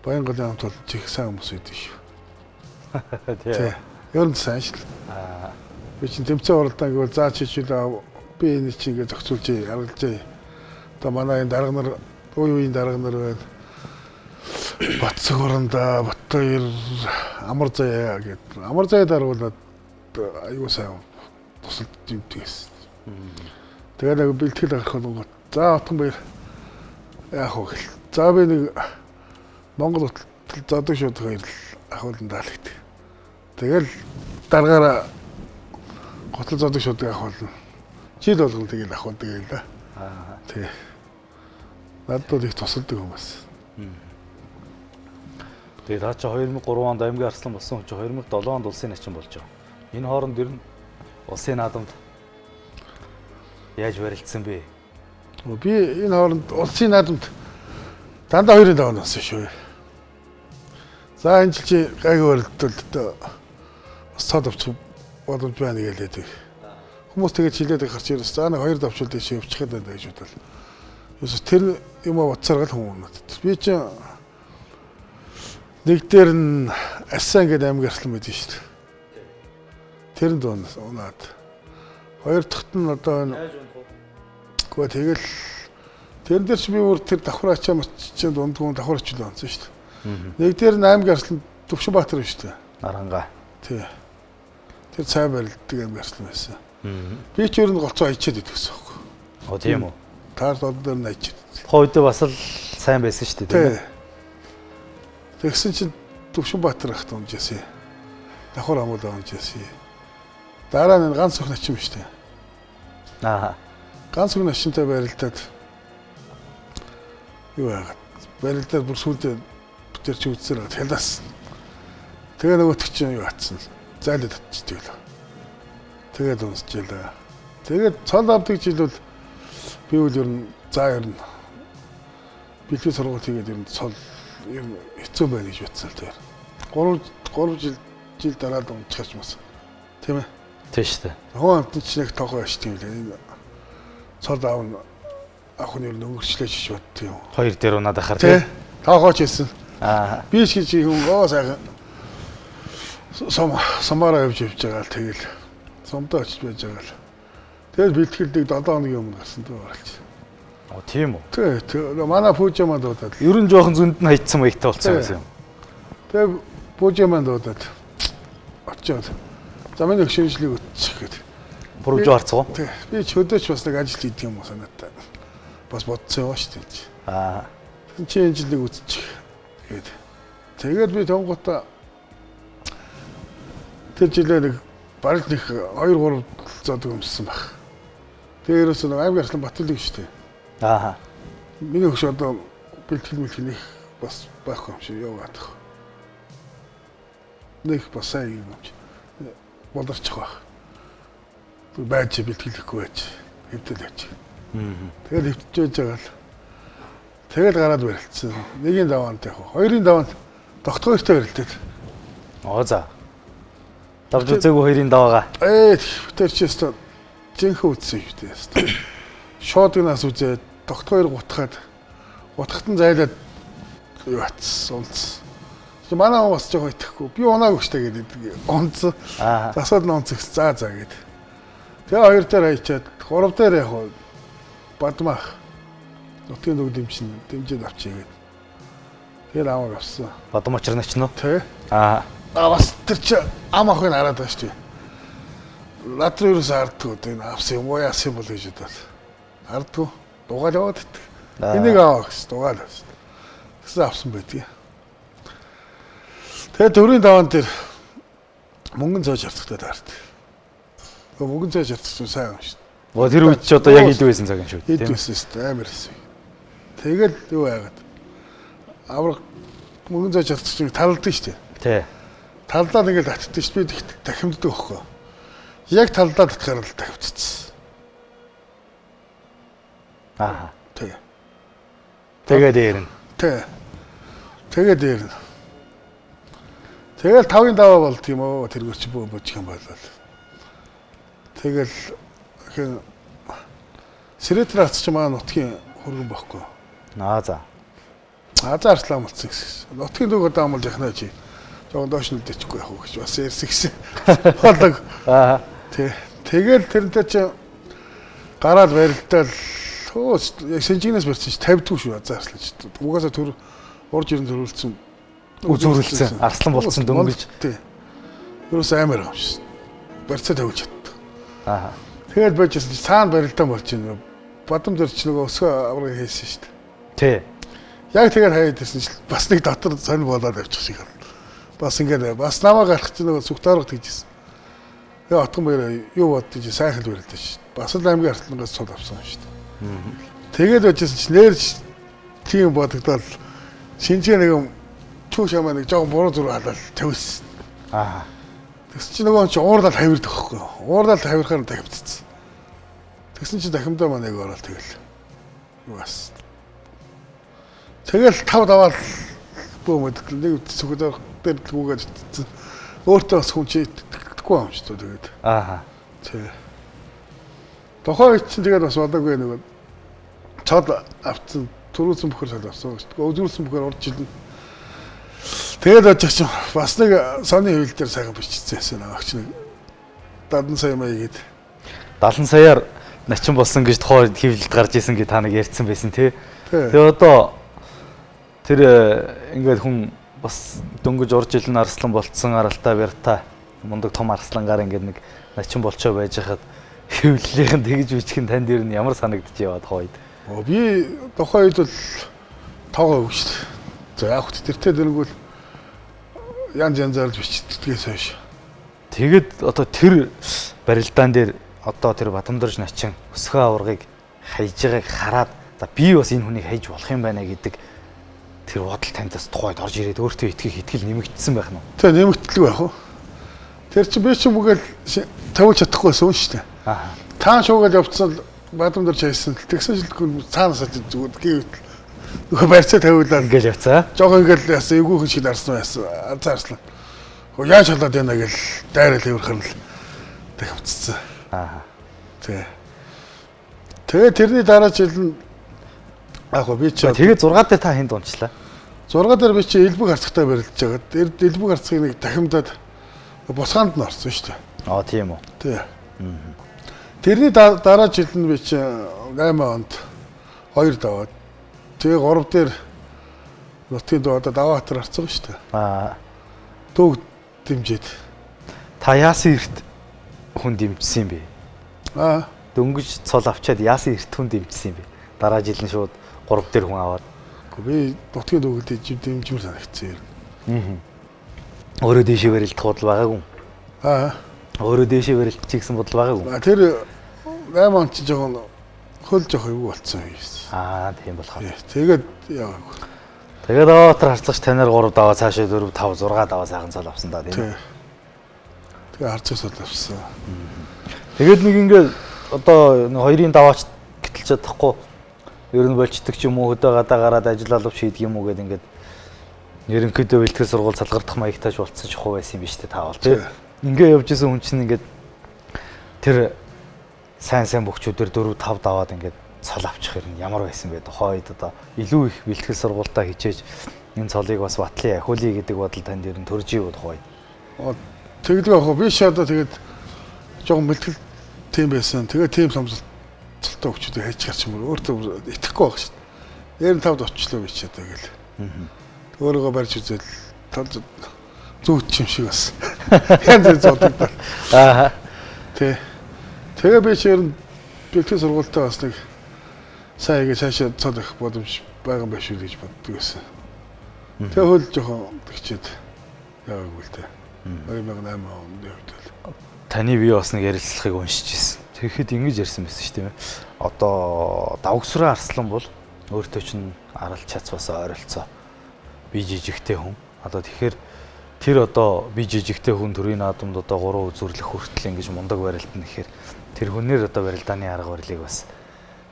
Баянголын хамт олонч их сайн хүмүүс байдаг шүү. Тий. Ер нь сайн шүү. Би чинь тэмцээн оролдоо гэвэл заа чичүүл би энэ чинь ингэ зохицуулж аргалжээ. Одоо манай энэ дарга нар үеийн дарга нар байна. Батцэг оронда Баттаяр амар заяа гэдэг. Амар заяа даруулаад аюу сайн тусалж димтгээс. Тэгээд нэг бэлтгэл гарах болгоо. За отхон баяр. Яах вэ? За би нэг Монгол хөтөл задаг шууд хоёр ахуулан даалагд. Тэгэл даргаараа готл задаг шууд ахуулна. Жил болгон тэгэл ахуулдаг юм да. Тий. Надад бол их тусалдаг хүмүүс. Тэгээд та чи 2003 онд аймгийн арслан болсон хүн чи 2007 онд улсын начин болж байгаа. Энэ хооронд ер нь улсын наадамд яаж барилдсан бэ? Би энэ хооронд улсын наадамд дандаа 2-5 нас шүү. За энэ жил чи гайгүй барилдтал бас цаад авчих боломж байна гэлээд. Хүмүүс тэгээд хилээд гарч ирсэн. За нэг 2 давчул дэше явчихад байна гэж бодлоо. Юус тэр юм утсаргал хүмүүст. Би чи нэг дээр нь Арсан гэдэг аймаг арслан байдаг шүү дээ. Тэр нь унаад. Хоёр дахьт нь одоо энэ гоо тэгэл тэрэн дээр ч би өөр тэр давхраачаа маччин дундгүй давхраач л онцсон шүү дээ. Нэг дээр нь аймаг арслан Төвшинбаатар шүү дээ. Аранга. Тий. Тэр цай барилддаг амьдсан байсан. Би ч ер нь голцоо ичээд идэх гэсэн юм. Оо тийм үү. Таар додор нь ичээд. Хойд бас л сайн байсан шүү дээ. Тэгсэн чинь Төвшинбаатар ахт унжээсэн. Давхар амууд унжээсэн. Дараа нь ганц өх начим шүү дээ. Аа. Ганц өх начимтай барилдаад юу яагаад барилдаад бүр сүлдээ битэр чи үтсээр хялаас. Тэгээ нөгөөт чинь юу атсан. Зайлаад татчихдаг л. Тэгээд унсчихлаа. Тэгээд цол авдаг жил бол би үл ер нь за ер нь бэлтгэл сургууль хийгээд ер нь цол ер нь хэцүү байна гэж бодсон л тэр. 3 жил дараад унцгаач мас. Тийм ээ. Тийм шүү дээ. Хоо амт ч нэг тоогоо яшдаг юм лээ. Цол авах нь ер нь өөрчлөөж ш бодд юм. Хоёр дээр унаад ахаар тийм. Тоогооч хэлсэн. Аа. Би ч гэж хүн сайхан самараа явж байгаа л тэгэл сумдаа очиж байж байгаа л. Тэгэл бэлтгэлдэг 7 хоногийн өмнө гарсан дөө оролч. Оо тийм үү. Тэг манай пүүжамаа дуудаад. Ер нь жоохон зөнд нь хайцсан маягтай болсон байсан юм. Тэг пүүжамаа дуудаад очиод. За миний хөшөөжлийг өтчих гээд. Бурууж харцгаа. Тэг би ч хөдөөч бас нэг ажил хийдэг юм уу санаатай. Бас бодсон юм шүү дээ. Аа. Чи энэ жилиг үтчих гээд. Тэгээд би тонгота тэр жилээ нэг бараг нэг 2-3 зодог өмссөн баг. Тэрээс нэг аймагчлан Батлыг шүү дээ. Аа. Миний хөш одоо бэлтгэл нэг бас байхгүй юм шиг яваад байгаа. Нэг бас сайн юм чи. Болорчих баг. Байж бэлтгэлэхгүй байж. Хэвтэл яач. Тэгээд хэвтэж байгаа л. Тэгээд гараад барилцсан. Нэгийн даваанд яг. Хоёрын даваанд тогтгоёртой барилдаад. Оо за. Давж үзээгүй хоёрын даваагаа. Тэр чи өстө жинхэнэ үтсэн юм дээ өстө. Шоодгнаас үзээд тогтгоёр гутахад нь зайлаад юу атсан унц. Манай хүн бас жоохон итгэхгүй. Би унаагүй штэ гэдэг. Унц. Засаад нь унц гэсэн. За гэд. Тэгээ хоёр дээр хайчаад гурав дээр яг бадмах. Нутгийн нүг дэмжиж авчий гэд. Тэр аваад авсан. Бадам очирнач нь. Тэ. Бас тэр чи ам ахыг хараад байгаа шүү дээ. Над руу юус хардггүй энэ авсан юм уу яасан бол гэж бодоод. Хардггүй. Дугаал яваад идэх. Энийг аваа гэж дугаал авсан. Тэгсэн авсан байдгийг. Тэгээ дөрвийн даваан дээр мөнгөн цааш харддаг таард. Нөгөө мөнгөн цааш харддаг чинь сайн юм шүү дээ. Оо тэр үед ч одоо яг идэв байсан цаг юм шүү дээ. Идэв байсан шүү дээ. Амар хэсэг. Тэгэл юу яагаад. Авраг мөнгөн цааш харддаг чинь талддаг шүү дээ. Тий. Талдаа нэгэл татдаг ш би дахимддаг байхгүй. Яг талдаа татхаар л дахивдчихсан. Аа. Тэгээ. Тэгээ дээрэн. Тэгээ дээрэн. Тэгэл 5-ын даваа болд юм уу тэргүүч бөчих юм болол. Тэгэл хэн Сэрэтраац ч маань нутгийн хөргөн бохгүй. Аа за. Азаарслаа болцсон гэсэн. Нутгийн дүүг одоо амлж яхнаа чи. Жогон доош нь дэчихгүй яах вэ гэж бас ярьсан гэсэн. Болог. Аа. Тэгэл тэрнтэй чи гараад барилдаад яг сэнжигнээс барьсан чи 50 шүү азаарслаж. Угаасаа төр урж ирэн төрүүлсэн. Үзүүрлсэн. Арслан болцсон дөнгөж. Тий. Юус амар юм шүү. Барьцаа тавьж чаддаг. Аа. Тэгэл байжсэн чи цаана барилдаан болж байна. Бадам дээр чи нөгөө өсгөө авраг хийсэн шүү дээ. Тий. Яг тэгээд хаяад ирсэн чи бас нэг дотор сонь болоод авчих шиг байна. Бас ингээд бас намаа гарах чинь нөгөө сүгтааргад гэжсэн. Тэгээ отгон баяраа юу боддоо чи сайхан л барилдаа шүү. Бас л аймгийн артлангаас цуд авсан шүү дээ. Тэгээд байжсэн чи нэр тийм бодогдоод шинжээ нэг юм чүү шамаа нэг жоохон буруу зүрх халаад тавьсан. Аа. Тэгс чи нөгөө чи уурлал хавирдаг хөхгүй. Уурлал хавирахаар дахивдсан. Тэгсэн чи дахимдаа маань яг ороод тэгэл. Юу бас. Тэгэл 5 даваал бөөмөд нэг сүгдэр дээр түүгээд өөртөө бас хүн чи итгэхгүй юм шүү дээ тэгээд. Аа. Тэг. Тохоо чинь тэгээд бас бодоогүй нэг цод авцсан төрүүлсэн бөхөр цод авсан шүү дээ. Өзүүлсэн бөхөр урд жилэн. Тэгээд очих чинь бас нэг сони хөвөл дээр сайхан бичсэн байсан агч нэг 70 сая маяг гээд. 70 саяар начин болсон гэж тохоо хөвлөлд гарч исэн гэж та нэг ярьсан байсан тий. Тэгээ одоо тэр ингээд хүн бас дөнгөж урж жилэн арслан болцсон аралтай барьтаа мундаг том арслангаар ингээд нэг начин болчоо байж хахад хөвлөлийнх нь тэгж үчгэн танд ер нь ямар санагдчих яваад хойд. Би тухайн үед бол тоогоо өгч шүү дээ. За яг хөт тэртээ дэргүүл янз янзаар бичдгээс хойш. Тэгэд одоо тэр барилдаан дээр одоо тэр Бадамдорж начин өсгөө аваргыг хайж байгааг хараад за би бас энэ хүнийг хайж болох юм байна гэдэг тэр бодол таньдас тухайд орж ирээд өөртөө итгэл нэмэгдсэн байх нь. Тэ нэмэгдэлгүй байх уу? Тэр чи би чи бүгээл тавьж чадахгүйсэн шүү дээ. Аа. Таан шуугаад явцсан Бадамдорж хайсан. Тэгсэн шилгүй цаанаас зүгээр гівт нөхө барьцаа тавиулаад ингээл явцаа. Жогоо ингээл яасан эвгүйхэн шиг дарсан байсан. Анзаарсан. Хөө яаж болоод байна гэл дайрал хөвөрхөн л тавьцсан. Аа. Тэгээ тэрний дараа жил нь яг би чи тэгээ 6 дээр та хэнд унчлаа? 6 дээр би чи элбэг харцагтай барилдаж байгаа. Элбэг харцгийг нэг дахимдаад босгаанд нь орсон шүү дээ. Аа тийм үү. Тий. Тэрний дараа жил нь би чи 8 онд 2 даваад тэгээ 3 дээр нутгийн доо одоо Даваатар харцсан шүү дээ. Аа. Төвд дэмжиж. Та яасан эрт хүн дэмжсэн юм бэ? Аа. Дөнгөж цол авчаад яасан эрт хүн дэмжсэн юм бэ? Дараа жил нь шууд 3 дээр хүн аваад. Би нутгийн дүүгэл дэмжмэр санагдсан юм. Аа. Өөрөө дэшээ барилдах бодол байгаагүй. Аа. Өөрөө дэшээ барилдах гэсэн бодол байгаагүй. Тэр 8 он ч жоохон хөл жоох юу болцсон юм. Аа, тийм болох. Тэгээд яваагүй. Тэгээд Даваатар харцагч танаар 3 даваа цаашаа 4 5 6 даваа сайхан цол авсан да тийм. Тэгээ харцагч цол авсан. Тэгээд нэг ингээд одоо хоёрын даваач гэтэлж чадахгүй ер нь болчдөг ч юм уу хөдөө гадаа гараад ажил алавч хийдэг юм уу гэдэг ингээд ерөнхийдөө бэлтгэл сургууль салгардах маягтайч болцсон ч хуу байсан юм биш үү та бол тийм. Ингээ явж исэн хүн чинь ингээд тэр сайн бөхчүүдээр 4 5 даваад ингээд цол авчих юм ямар байсан бэ? Хойд одоо илүү их бэлтгэл сургуультаа хичээж энэ цолыг бас батлын ахиулъя гэдэг бодол танд ер нь төрж ивд хойд. Тэгдэг яг би шатаа тэгээд жоохон бэлтгэл тийм байсан. Тэгээд тийм самсалтай хөвчүүдийг хайж гарч юм өөртөө итгэхгүй байх шүү дээ. 95-д очлоо би ч одоо гэл. Өөрийгөө барьж үзэл зүүч юм шиг бас. Янз зоддаг. Аа. Тэгээ би ч ер нь бэлтгэл сургуультаа бас нэг сайн ингэ цаашаа цол их боломж байгаа байх шүү гэж боддог байсан. Тэгээ хөл жоохон тэгчээд яваагүй л дээ. 2008 онд явдал. Таны бие бас нэг ярилцлагыг уншиж ирсэн. Тэгэхэд ингэж ярьсан байсан шүү дээ. Одоо давгсраа арслан бол өөртөө чинь арал чац бас ойролцоо. Би жижигтэй хүн. Одоо тэгэхээр тэр одоо би жижигтэй хүн төрийн наадамд одоо 3 үзүрлэх хүртэл ингэж мундаг барилдана гэхээр тэр хүнээр одоо барилдааны арга барилыг бас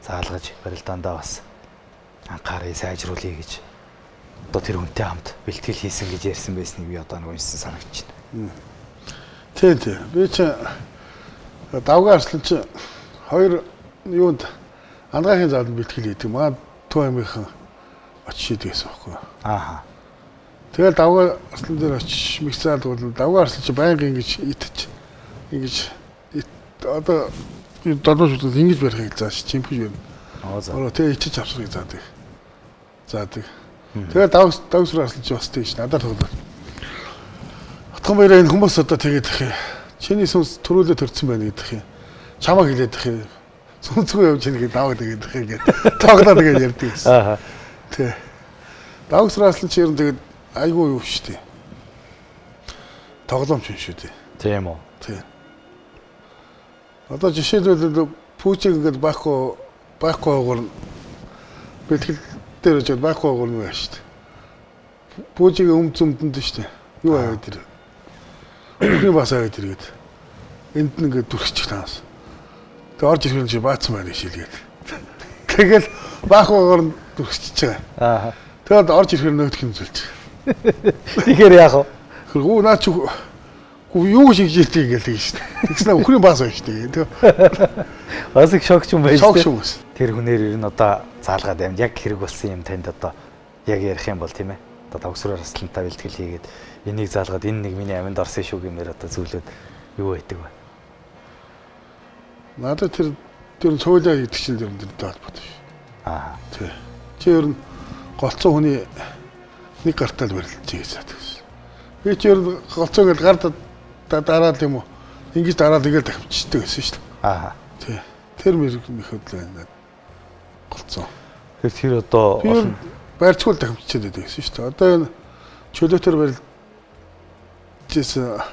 заалгаж барилдаандаа бас анхаарыг сайжруулъя гэж одоо тэр хүнтэй хамт бэлтгэл хийсэн гэж ярьсан байсныг би одоо нэг уншсан санагдаж байна. Тийм. Би ч давгаа арслан чи 2 юунд ангаахын зааланд бэлтгэл хийдэг. Маа туу амийнхан очиж идэгсэн байхгүй. Аа. тэгэл давгаа арслан дээр очиж миксаад бол давгаа арслан чи байнга ингэж итэж одоо додооч ингэж барихыг зааш чимпэж байна. Аа тэгээ ичиж авсрыг заадаг. Тэгээ давсраа арслан чи бас тийш надад тоглоо. Отгон баяраа энэ хүмүүс одоо тэгээд чиний сүнс төрүүлээ төрсөн байна гэдэг юм. Чамаа хэлээд их юм. Сүнсгүй явж ийн гэдэг даваа тэгээд их ингээд тоглоо тэгээд ярьдаг гэсэн. Аа. Тий. Давсраа арслан чи ер нь тэгээд айгүй юу шүү дээ. Тоглоомч юм шүү дээ. Тийм үү. Тий. Одоо жишээлбэл пүүчиг ингээд байхгүй бэлтгэл дээр очиод байхгүй байна шүү дээ. Пүүчиг өмдөнд шүү дээ. Юу аваад тэр. Үгүй бас аваад иргээд. Энд нь ингээд дүрхчих таas. Тэгээ орж ирэх юм чи баацсан байна шилгээд. Тэгэл байхгүй нь дүрхчихэж байгаа. Аа. Тэгэд орж ирэхээр нөгөөх нь зүлж. Тэгэхээр яах вэ? Хөө наа чи юу шиг жилтий гэлээ шүү дээ. Тэгснэ өхрийн баас байна шүү дээ. Бас их шокч юм байна шүү дээ. Тэр хүнээр ер нь одоо заалгаад амд яг хэрэг болсон юм танд одоо яг ярих юм бол тийм ээ. Одоо давсраар арслантай бэлтгэл хийгээд энийг заалгаад энэ нэг миний аминд орсон шүү гэмээр одоо зүйлүүд юу байдаг вэ? Надад тэр цоолоо гэдэг чинь тэр холбоотой шүү. Аа. Тий. Чи ер нь голцоо хүний нэг гартаа л барилдаж гэж байдаг. Би ч ер нь голцоо гэж гар дараад юм уу? Ингэж дараад игээл давчдаг гэсэн шүү дээ. Аа. Тий. Тэр мэрэг хөдлөө байна. Голцоо. Тэр одоо олон байрцгүй давччихад байдаг гэсэн шүү дээ. Одоо энэ чөлөөтөр барилжсэн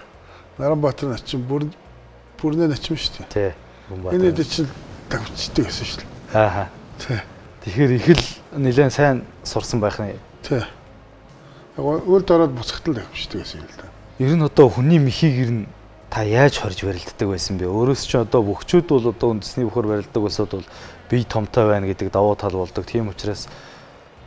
Наранбаатар начин бүрнээ начин шүү дээ. Тий. Энэ дэд чинь давчдаг гэсэн шүү дээ. Аа. Тий. Тэгэхээр их л нэлээд сайн сурсан байх нь. Тий. Үл дороод буцахтал давчдаг гэсэн юм л да. Ер нь одоо хүний мэхийг ер нь та яаж хорж барилддаг байсан бэ? Өөрөөс чинь одоо бөхчүүд бол одоо үндэсний бөхөр барилддаг байсад бол бие томтой байна гэдэг давуу тал болдог. Тийм учраас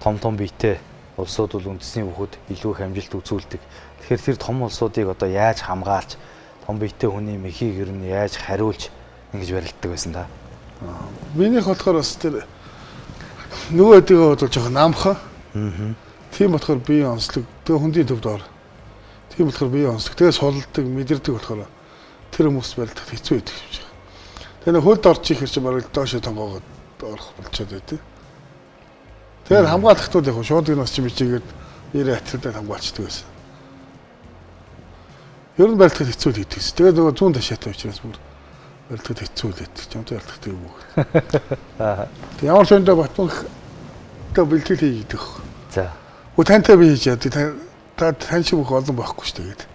том биетэй улсууд бол үндэсний бөхөд илүү их амжилт үзүүлдэг. Тэгэхээр тэр том улсуудыг одоо яаж хамгаалж том биетэй хүний мэхийг ер нь яаж хариулж ингэж барилддаг байсан та? Минийх болохоор бас тэр нөгөөдөө бодвол жоохон намхан. Аа. Тийм болохоор бие онцлог. Тэгээ хүндийн төвд ор. Тийм болохоор бие онцлог. Тэгээ сулдаг, мэдэрдэг болохоор тэр хүмүүс барилдах хэцүү байдаг юм шиг. Тэгээ хөлд орж ихэр чи бараг доошо тонгоогоод орох болчиход байдیں۔ Тэгэхээр хамгаалахтууд яг шууд гинос чи бичигээд нэрээ атилдаад хамгаалцдаг байсан. Ер нь барилдах хэцүү хийдэгс. Тэгээ нөгөө зүүн ташаатай учраас бүр барилдах хэцүү л байдаг. Жамтай барилдах тийм үг. Аа. Ямар ч өндөө батмах тэ бэлтгэл хийдэг. За. Ու тантай би хийж яа. Тань шиг бүх олон байхгүй шүү дээ.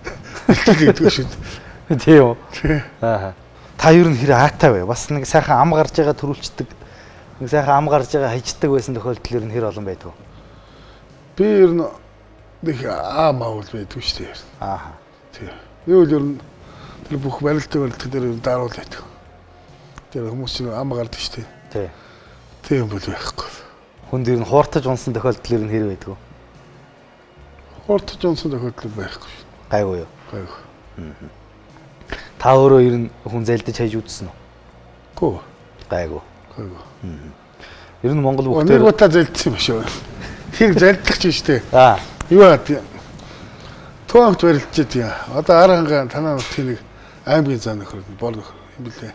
Бэлтгэл хийдэг шүү дээ. Тийм үү? Аа. Та ер нь хэр аатай вэ? Бас нэг сайхан ам гарч байгаа төрүүлчдэг. Нэг сайхан ам гарч байгаа хайчдаг байсан тохиолдол ер нь хэр олон байдгүй. Би ер нь нэг аамаул байдгүй шүү дээ. Аа. Тийм. Би бол ер нь тэр бүх барилтын дээр даруул байдаг. Тэр хүмүүс чинь ам гардаг шүү дээ. Тий. Тийм бол байхгүй. Хүнд ер нь хууртаж унсан тохиолдол ер нь хэр байдгүй. Хууртаж унсан тохиолдол байхгүй шүү. Гайгүй юу? Гайгүй. Аа. Та өөрөө ер нь хүн зайлдаж хайж үзсэн үү? Гүү. Гайгүй. Гайгүй. Ер нь Монгол бүхтээр нэг удаа зайлдсан юм шүү. Тэр зайлдах чинь шүү дээ. Аа. Юу аа Тоогт барилжээд яа. Одоо арганга танаа нутгийн нэг аймгийн зам нөхөр бол нөхөр юм билээ.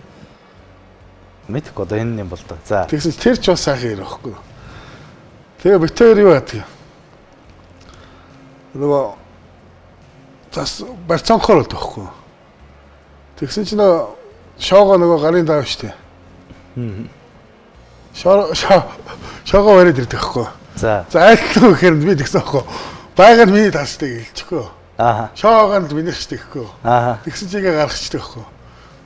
Мэдгүй одоо энэ юм бол доо. За. Тэгсэн тэр ч бас сайхан ярих байхгүй. Тэгээ битээр юу яа тийм. Нөгөө тас барцанхоор л тахгүй. Тэгсэн чинь шоогоо нөгөө гарын даав штэ. Шоогоо бариад ирдэг байхгүй. За. За айлтгүй гэхээр би тэгсэн байхгүй. Байгаад миний тасдаг хэлчихгүй. Аа. Шоогонд миний штэ гэхгүй. Аа. Тэгсэн чигээ гаргachдаг байхгүй.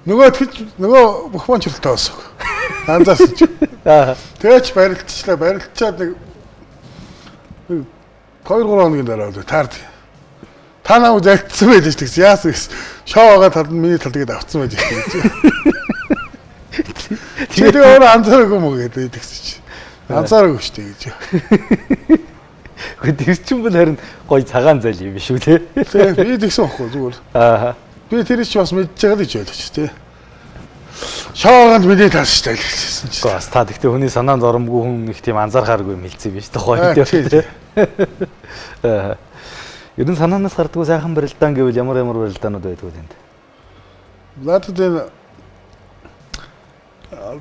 Нөгөө бүх мончролтой басаг. Анзаас чи. Аа. Тэгэж барилдчаад нэг 2-3 хоногийн дараа таард. Та намайг зайлтсан байж тэгс яасан гэсэн. Шоогоо талд нь миний талдыг авцсан байж гэж. Тэгээд өөрөө анзаараагүй мө гэдэг тэгсэн чи. Анзаараагүй штэ гэж. Гэхдээ тэр чинь бол харин гоё цагаан зал юм шүү те. Тэг би тэгсэн байхгүй зүгээр. Аа. Би тэр чи бас мэдж байгаа гэж ойлгоч те. Шоогонд миний тал штэ гэсэн чи. Бас та гэхдээ хүний санаанд оромгүй хүн их тийм анзаархааргүй юм хэлсэн юм биш үү гоё те. Аа. Ер нь санаанаас гардаггүй сайхан барилдаан гэвэл ямар барилдаанууд байдгүй тэнд. Надад энэ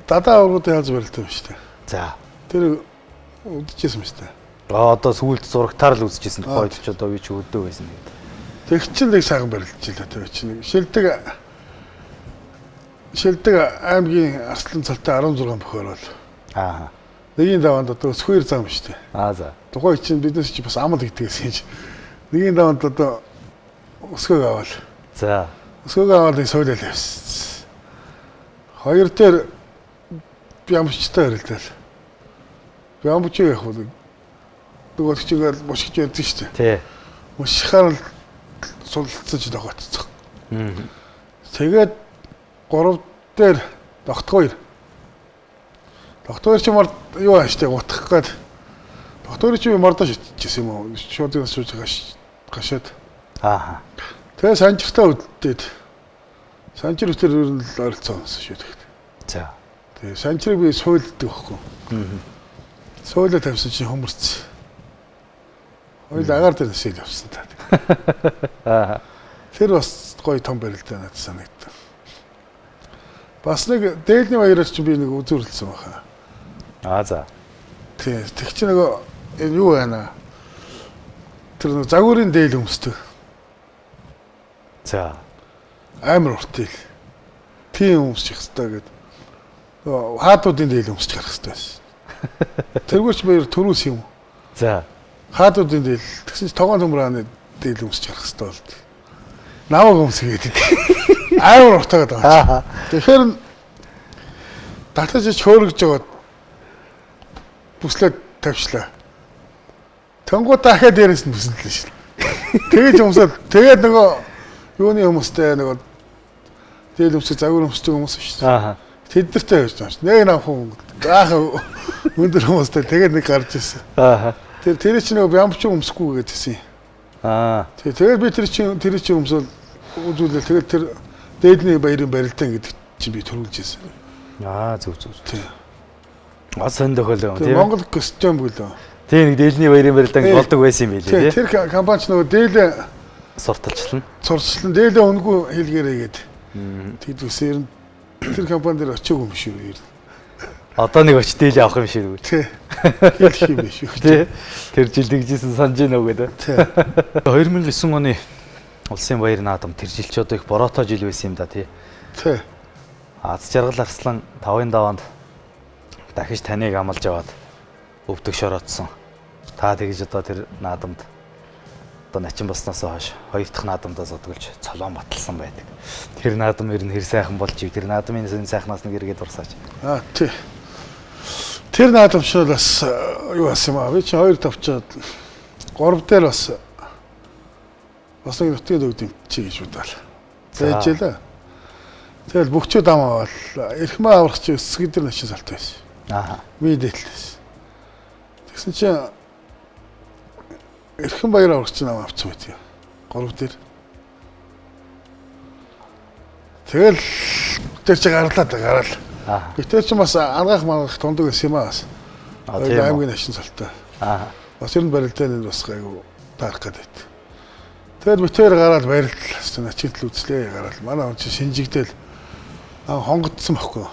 дадаа ургуудын хаалт барилдаа юм штэ. За. Тэр үдчихсэн юм штэ. Одоо сүүлд зурагтаар л үзчихсэн тухайд ч одоо би ч өдөө байсан гэдэг. Тэг чин нэг сайхан барилдаж илээ тэр чинь. Шилдэг аймгийн Арслан цалтай 16 бөхөр бол. Аа. Нэгийн даванд одоо сөхөр зам штэ. Аа за. Тухайн чинь биднес чи бас амал гэдгээс юм чи. Нэгийн даванд одоо өсгөөг аваад. За. Өсгөөг аваад сойлол явсан. Хоёр дээр бямчтай харилдал. Бямч яг хөө нөгөө чигээр мушгиж ярьдэн штэ. Тий. Мушхаар л сулцаж догоцсон. Тэгээд 3 дээр тогтгоор. Тогтгоор чи мар юу ааштай утгах гээд. Тогтгоор чи мардаж ичсэн юм уу? Шууд сууж гашаад. Аа. Тэгээ санжиртаа үддээд. Санжир өтер ер нь л ойролцоо онсон шүү дээ. За. Тэгээ санжирыг би суйлддаг байхгүй. Суйлаа тавьсан чи хөмөрч. Хоёул агаар дээр нэсэл явсан та. Аа. Тэр бас гоё том барилдаа надад санагдав. Бас нэг дээлний баяраар чи би нэг үзүүлсэн баха. Аа за. Тэг чи нэг энэ юу байна? Тэр нэг загварын дээл өмсдөг. За. амар урт ил. Тийм өмсчих хэвээр гэдэг. Хаадуудын дээл өмсч гарах хэвээр байсан. Тэргүүрч баяр төрүүлс юм. За. Хаадуудын дээл тэгсэн чи тогоон төмрөөний дээл өмсч гарах хэвээр болд. Намаг өмсгээд амар уртаагаад байгаа. Тэгэхээр татаж хөөргөж жагаад бүслээд тавьчлаа. Тэнгуудаа дахиад дээрээс нь бүслэлээ шил. Тэгэж өмсөд тэгээд нөгөө юуны хүмүүстэй нөгөө дээл өмсөж загвар өмсөж хүмүүс шүү дээ. Тэд нартай байж байгаа шүү. Нэг намхан гаахан өндөр хүмүүстэй тэгээд нэг гарч ирсэн. Тэр чинь нөгөө ямч өмсөхгүй гэдгийгсэн. Тэгээд би тэр чинь өмсөөл үзүүлэл тэгээд тэр дээдний баярын барилдаан гэдэг чинь би төрүүлж ирсэн. Зүг. Гол сон тохиолоо тийм. Монгол костюм гэлөө. Тийм нэг дээлний баярын барилдаан болдог байсан юм билээ тийм. Тэр компани ч нөгөө дээлээ сурталчлан дээлээ өнгөө хэлгээрээ гээд. Тэгдвэсээр тэр компани дээр очиог юм шүү ер. Одоо нэг очиж дээлээ авах юм шиг үү? Тий. Хэлэх юм биш үү? Тий. Тэр жил дэгжсэн санаж байна уу гэдэг. Тий. 2009 оны улсын баяр наадам тэр жил ч одоо их бороотой жил байсан юм да тий. Тий. Аз жаргал арслан 5-ын даваанд дахиж таныг амлаж аваад өвдөг шороодсон. Та тэгж одоо тэр наадамд одоо начин болсноос хойш хоёр дахь наадамдаа зодгөлж цолоон баталсан байдаг. Тэр наадам ер нь хэр сайхан болж ив тэр наадмын сайхнаас нэг эргээд урсаач. Тий. Тэр наадам ч бас юу асан юм аа. Би чи хоёр тавчаад 3 дээр бас нэг нутгийн дөгдөм чи гэж бодлоо. Зээжлээ. Тэгэл бүгчүүд амаавал эрхмээ аврах чи өсгөдөр начин салт байсан. Мэдээлэлээс. Тэгсэн чи эрхэм баяр аврах чи нам авцсан байт юм. 3 дээр. Тэгэл тэр чи гараад. Гэтэ чи бас ангаах тундаг байсан юм аа. Аймгийн начин салтай. Бас ер нь барилдааны бас гайгүй таарах гэдэг. Тэгэл битээр гараад барилдал начигдл үзлээ гараад манай он чи шинжигдэл хонгодсон байхгүй.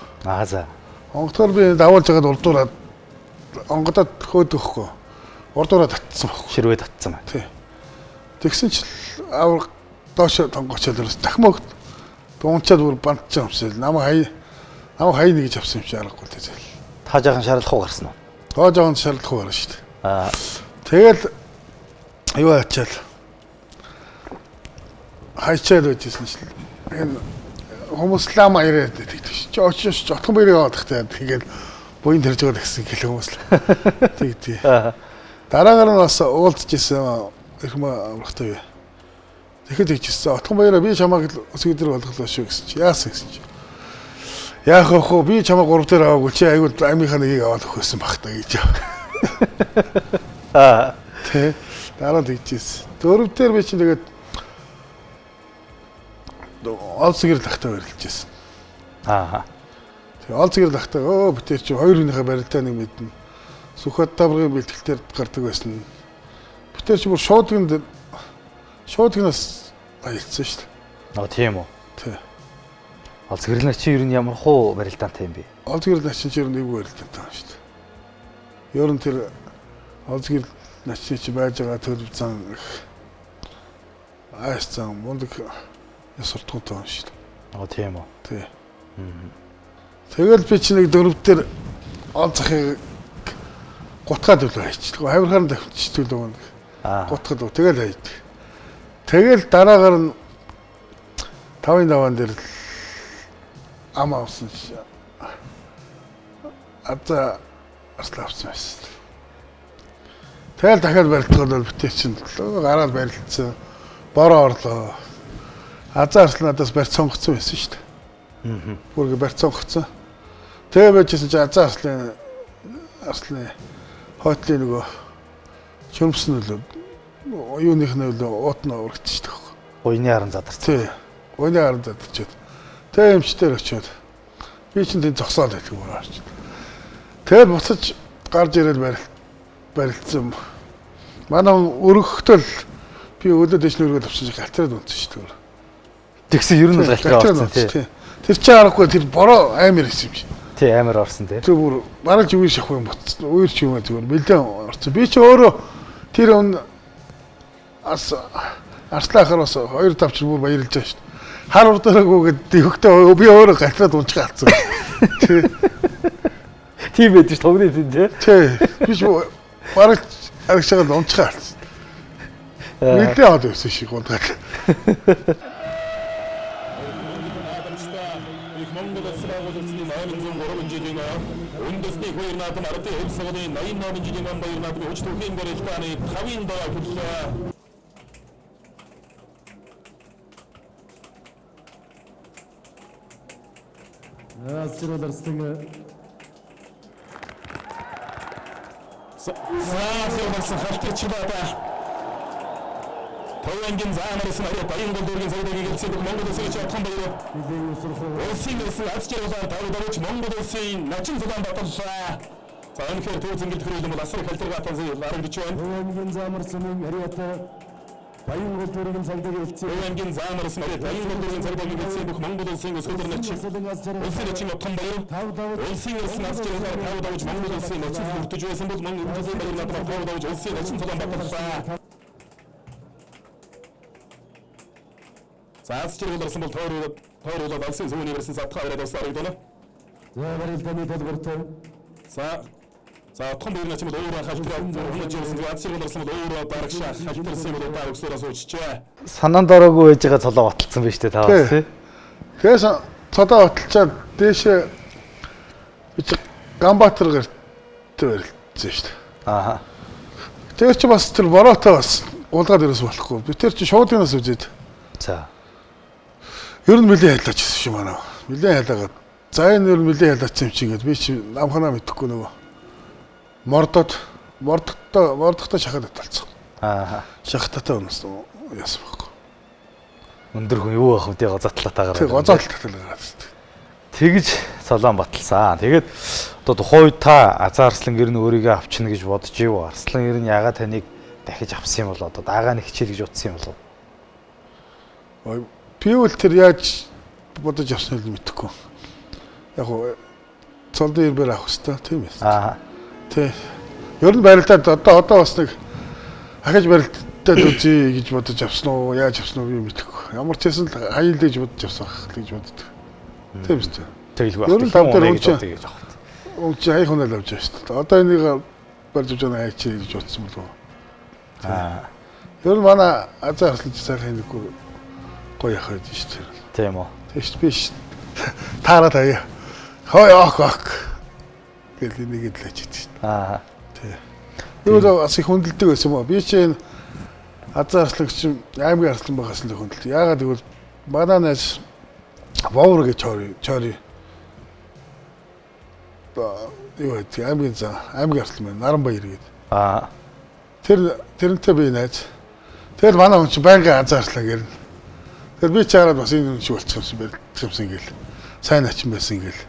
За. Хонгодоор би давуулж байгаад урдуураад онгодод хөөдөхгүй. Урдуураад татсан байхгүй. Ширвээ татсан байна. Тий. Тэгсэн чи авар доош тонгоочод ерөөс дахин дуунчаад бүр бантч юмсэл намайг хай нэг гэж авсан юм чи аргагүй тэгэл. Та жаахан шаардлагагүй гарсан уу? Тоо жаахан шаардлагагүй гарсан шүү дээ. Тэгэл юу ачаал. Хайчаад байжсэн чинь энэ хүмүүс лама ирээд тэгтэж чи очиж отхон баярыг аваад тахтай тэгээд буян тэрж байгаа гэсэн хэл хүмүүс л тэгтээ. Дараагаар нь бас уулзж исэн эрхмээ аврахтай. Тэгэхэд тэгчихсэн отхон баяраа би чамайг өсгөдөр болголоо шүү гэсэн чи яасан гэсэн чи. Яах вэ би чамайг 3 дээр аваагүй чи айгуу амийнхаа нэгийг аваад өгсөн баг та гэж. Тэ дараа тэгчихсэн. 4 дээр би чи тэгээд олцгэр тахтай барилжсэн. Тэгээ олцгэр тахтай битэр чи хоёр хүнийхээ барилдааныг мэднэ. Сүхбат даврын бэлтгэлээр гардаг байсан. Битэр чи бүр шуудгнаас аялцсан шүү дээ. Тийм үү. Тий. Олцгэр чи ер нь ямар хуу барилдаантай юм бэ? Олцгэр начин чи ер нь нэг барилдаантай байна шүү дээ. Ер нь тэр олцгэр начин чи байж байгаа төлөв зан айсан мундаг суртахуунтай байна шүү дээ. Тийм үү. Тий. Тэгэл би чи нэг 4 дээр ол захыг гутгаад үлээ хайчихдаг. Хавирхаар давчдаг нэг. Гутгад тэгэл хайдаг. Тэгэл дараагаар нь 5-ын даваан дээр ам авсан чи аза арслаа авсан байсан. Тэгэл дахиад барилдахад бол битээ чинь гараад барилдсан. Бороо орлоо. Азар арсланаас барьц сонгоцсон байсан шүү дээ. Бүргээ барьц сонгоцсон. Тэгээ байжсэн чи азар арсланы хойтлын нөгөө чөмсөн нөлөө юуных нөлөө уутна урагчдаг. Уйны харан задарсан. Тий. Уйны харан задарчод. Тэгээ эмчтэр очиод би чинь тэнд зогсоод байдаг юм аа. Тэгээ буцаж гарч ирээд барилдсан. Манай өргөхтөл би өлөө дэжлэн өргөд авчиж галтраад унтсан шүү дээ. Тэгсэн ер нь галтраад орсон тий. Тэр чи аргагүй тэр бороо амар исэн юм шиг. Тий амар орсон тий. Тэр бүр бараг үер шахах юм буцсан. Үер ч юм аа зүгээр бэлэн орсон. Би чи өөрөө тэр арслаахаар бас 2 тавч бүр баярлж байгаа шүү дээ. хар урдаараагүй гэдэг хөхтөө би өөрөө гатраад унцгаа алдсан. Тийм байдаг ш тогны тийм тий. Би ч бараг арагшаад унцгаа алдсан. Нилээ аваад байсан шиг унтгаад. үндэсний хоёр наадам ардын хөлсгөний 80 номын жилийн ном баяр наадмын хүч түүхийн барилдааны 5-ын доо хүрлээ. Асчрууларслан Саасиорсан халтарч байна. Төвөнгийн заамарсан арай баян голдөргийн цагдаагийн гэлцээд Монгол улсын чадхан баяр. Улсын улсын асчруулаар тавдагч Монгол улсын начин зузаан баталлаа. За өнөхөр төвзөнгөл төрөлд бол асар халтаргаатан зарагдж байна. Төвөнгийн заамарсан ариата баян голдөргийн цагдаагийн гэлцээд Төвөнгийн заамарсан арай баян голдөргийн цагдаагийн гэлцээд Монгол улсын өсгөр начин улсын начин отхон баяр. Улсын улсын асчруулаар тавдагч Монгол улсын начин бүртэж байсан бол Монгол улсын баяр надад тавдагч улсын начин зузаан баталлаа. Заасчруулсан бол тойруулаад алсын зөвний версэн задхаа аваад авсаар гэдэг нь. За барилдааны төлбөртэй. За отхон баяр начин бол өөрөө халтар өмнөж явсан заасчруулсан бол өөрөө барагшаа халтарсан бол та өксөрөөс уучжээ. Санаанд ороогүй байж байгаа цолоо баталсан биз дээ та бас тий. Тэгээс цодоо баталчаад дээшээ Ганбаатар гэрт барилдсан шүү дээ. Аа. Тэр чи бас тэр бороотой бас уулгаад ирээс болохгүй. Би тэр чи шуудынаас үзээд. За. Ер нь нэлээд хайлаач шүү манай. Нэлээд хайлаагаад. За энэ ер нь нэлээд хайлаач юм чи гээд би чи намханаа мэдэхгүй нөгөө. Мордогтой шахаад талцсан. Аа. Шахтатай өнөс яасан байхгүй. Өндөр хүн юу байх вэ тий гозоотлаатаагаар. Тэг гозоотлаагаар. Тэгж цолоон баталсан. Тэгээд одоо тухайн үед та Азаа Арслан гэр нь өөрийгөө авчна гэж бодож ив. Арслан гэр нь ягаад таныг дахиж авсан юм бол одоо дагаа нэг хичээл гэж утсан юм болов. Би бол тэр яаж бодож авсныг мэдэхгүй. Яг гоо цолдын ирбэр авах хэрэгтэй тийм ээ. Аа. Тий. Ер нь барилдаад одоо бас нэг ахиж барилдаад үзье гэж бодож авсан уу, яаж авсан уу би мэдэхгүй. Ямар ч хэсэн хаял гэж бодож авсан гэж боддог. Тийм үү? Тэгэлгүй Ер нь тав дээр гэж авах. Өнгө хаяг хонол авч байгаа шүү дээ. Одоо энийг барьж авч байгаа хайч гэж бодсон болов. Аа. Ер нь манай Азаа Арслан сайхан нэг гоё яах вэ шүү дээ. Тийм үү. Тэгш биш. Таараа таяа. Хой ах. Гэл нэг л ажиж шүү дээ. Аа. Тий. Юу бас их хүндэлдэг байсан юм уу? Би чинь Азаа Арслан чинь аймгийн Арслан байгаас л хүндэлдэг. Яагаад гэвэл манай найз Вовр гэж чори. Юу гэдэг аймгийн Арслан байна. Наранбаяр гэдэг. Аа. Тэрнтэй би найз. Тэгэл манай хүн чинь байнгын Азаа Арслан гэрнэ. Тэр би чаараад бас энэ шиг болчихсон гэл. Сайн начин байсан гэл.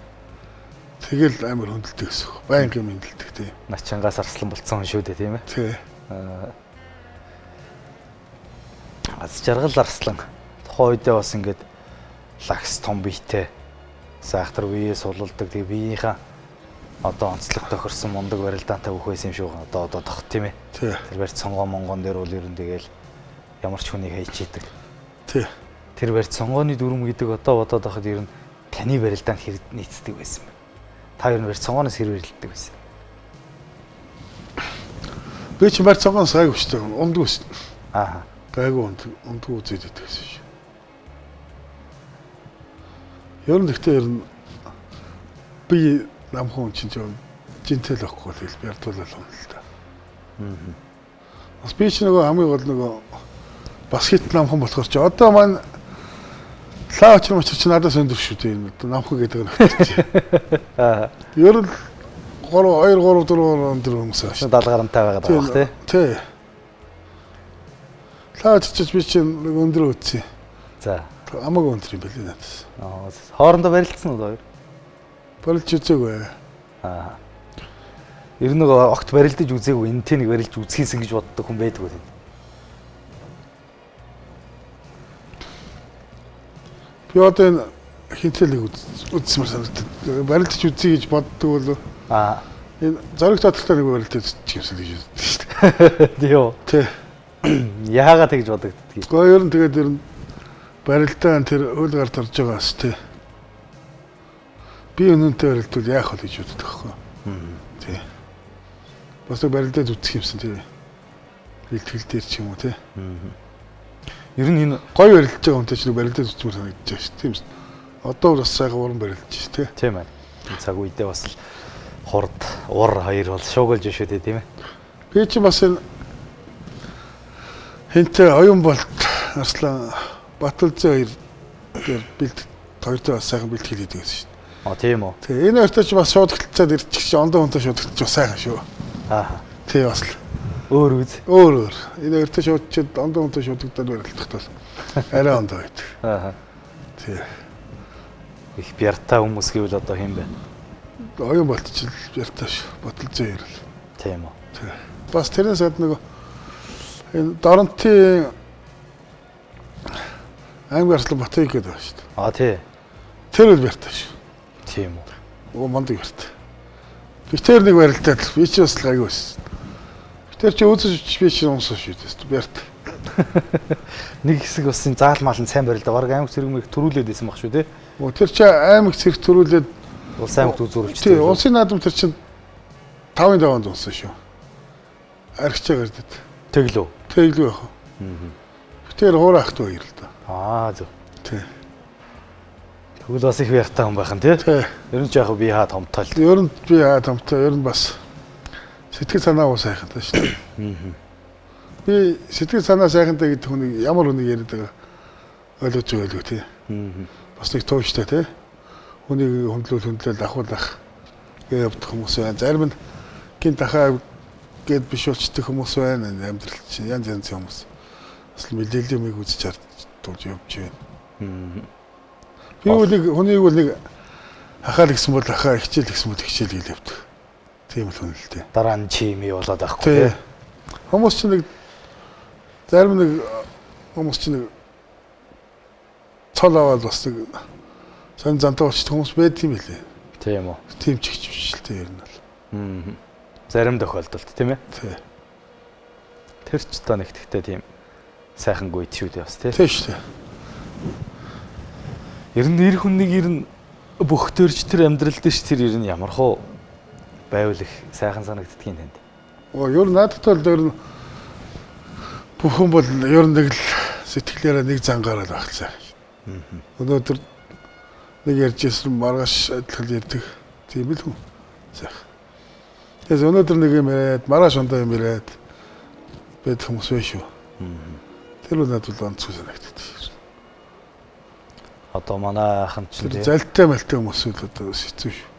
Тэгэл амар хүндэлдэг гэсэн. Байнгын мэндэлдэг тийм. Начингаас Арслан болцсон хүн шүү дээ тийм ээ. Тий. Аз жаргал Арслан тухайн үедээ бас ингээд лагс том биетэй сайхтар үеэ сулалдаг. Тэгээ биеийнхаа одоо онцлог тохирсон мундаг барилдаантай бүх байсан юм шүү. Одоо тохт тийм ээ. Тий. Тэр барьц сонгоо монгон дээр бол ер нь тэгэл ямар ч хүнийг хайчиiдэг. Тий. Тэр барьц сонгооны дүрм гэдэг одоо бодоод байхад ер нь таны барилдаанд хэрэг нийцдэг байсан байна. Та ер нь барьц сонгооноос хэрэг барилддаг байсан. Би ч барьц сонгоноос гайгүй шүү дээ. Умдгүй шүү. Аа. Гайгүй умдгүй үзээд байдаг гэсэн шүү. Ер нь гэхдээ ер нь би намхан чинь жинтэл байхгүй тэгэл би ардуулал юм л да. Бас би ч нөгөө хамгийн гол нөгөө баскет намхан болохоор чи одоо маань лаач юм чи надаас өндөр шүү дээ энэ намхан гэдэг нь. Аа. Ер нь 2 3 4 өндөр хүмүүс аа. 70 гарантай байгаад байгаа бах тий. Лаач чи би чи өндөр үтсэ. За. Амаг өндөр юм билээ надаас. Аа. Хоорондоо барилдсан уу хоёр? Барилж үзээгүй. Аа. Ер нь нөгөө огт барилдаж үзээгүй энэ тэнийг барилж үзхийсэн гэж боддог хүн байдгүй тийм. Би одоо энэ хинтэлийг үзсмэр санагдав. Барилдаж үзье гэж боддог бол аа энэ зориг тодорхой нэг барилдаж үзчих юмсан гэж боддог шүү дээ. Тийм. Тэ. Яагаад тэгж бодогддгийг. Гэхдээ ер нь тэгээд ер нь барилдаан тэр үйл гард орж байгаас тий. Би өнөнтэй барилдвал яах вэ гэж боддог байхгүй. Тий. Бас нэг барилдаад үтсэх юмсан тий. Бэлтгэл дээр ч юм уу тий. Ер нь энэ гоё барилдаж байгаа хүнтэй ч нэг барилдаад үтсмээр санагдаж байна шүү. Тийм үү. Одоо бас сайхан уран барилдаж шүү тий. тийм ээ. Энэ цаг үедээ бас л хурд ур хоёр бол шуугилж шүү дээ тийм ээ. Би ч бас энэ хинтээ оюун болт Арслан Баталзын хоёр дээр бэлтгэл хоёртой бас сайхан бэлтгэл хийдэг гэсэн шүү. Тийм үү. Тэгээ энэ хоёртой ч бас шуудагтцаад ирчих чи ондоо хүнтэй шуудагтч бас сайхан шүү. Аа. Тий бас л Өөр үз. өөр. Энэ хоёртой шуудчихэд ондоо хүнтэй шуудагдаад барилдахт бол арай ондоо байдаг. Аа. Тий. Их бяртаа хүмүүс гэвэл одоо хэм бэ? Оюун болт ч бяртаа шүү. Баталзын хоёр л. Тийм үү. Тий. Бас тэрнээс гадна энэ Доронтын аймаг Арслан Батыг гэдэг байна шүү дээ. Тий. Тэр үл бяртаа шүү. Тийм үү. Оо мундаг бяртаа. Би тэр нэг барилдаад би ч бас гайгүй байсан. Би тэр чи үзэж би чи унсаа шүү дээ. Бяртаа. Нэг хэсэг бас энэ заал маалын сайн барилда баг аймаг зэрэг мэрэг төрүүлээд байсан баг шүү тий. Оо тэр чи аймаг зэрэг төрүүлээд Улс аймагт үзүүлэлттэй. тий улсын наадам тэр чин 5-ын даваанд унсан шүү. Архичаа гэрдэд. Тэглүү. Тэглүү яах вэ? Тэр хуур ахт хоёр л да. Зөв. Тий. Тэгвэл бас их бяртаа хүн байх нь тий. Тий. Ер нь ч яг би хаа томтой л. Ер нь би томтой ер нь бас сэтгэл санаа уу сайхантай шүү дээ. Би сэтгэл санаа сайхантай гэдэг хүнийг ямар хүнийг яриад байгаа ойлгож байгаа л тий. Бас нэг тууштай тий. Хүнийг хөндлөөл ахуулах гэж явдаг хүмүүс байна. Зарим нь гинт ахаа гэд биш болчтой хүмүүс байна. Амьдрал чинь янз янзын хүмүүс. Бас мэдээлэл юмыг үзэж хардж явж байна. Би үнийг хүнийг бол нэг ахаал гэсэн бол ахаа, хичээл гэсэн бол хичээл гэж явдаг. Тийм л хүн л дээ. Дараа нь чими болоод байхгүй тий. Хүмүүс чинь нэг зарим нэг хүмүүс чинь нэг цол аваад бас нэг сан зантаа болчих хүмүүс байд юм лээ. Тийм үү. Тийм ч ихч биш л дээ ер нь бол. Зарим тохиолдолд тийм ээ. Тий. Тэр ч та нэгтгэхтэй тийм сайхангүй шүү дээ бас тий. Тийм шүү дээ. Ер нь эр хүнийг ер нь бүх төрж тэр амьдрал дээр ч тэр ер нь ямар хоо байвал их сайхан санагддгийн танд. Ер нь надад бол ер нь бүхэн бол ер нь нэг л сэтгэлээрээ нэг зангаараа багцаа. Өнөөдөр нэг ярьжсэн маргааш адилхан ярьдаг тийм л хүн. Сайхан. Тэгээс өнөөдөр нэг юм яриад маргааш ондоо юм яриад байдаг хүмүүс байх шүү. Тэр бол надад онцгой санагддаг. Одоо манай ахын ч тийм залтай малтай хүмүүс л одоо хэцүү шүү.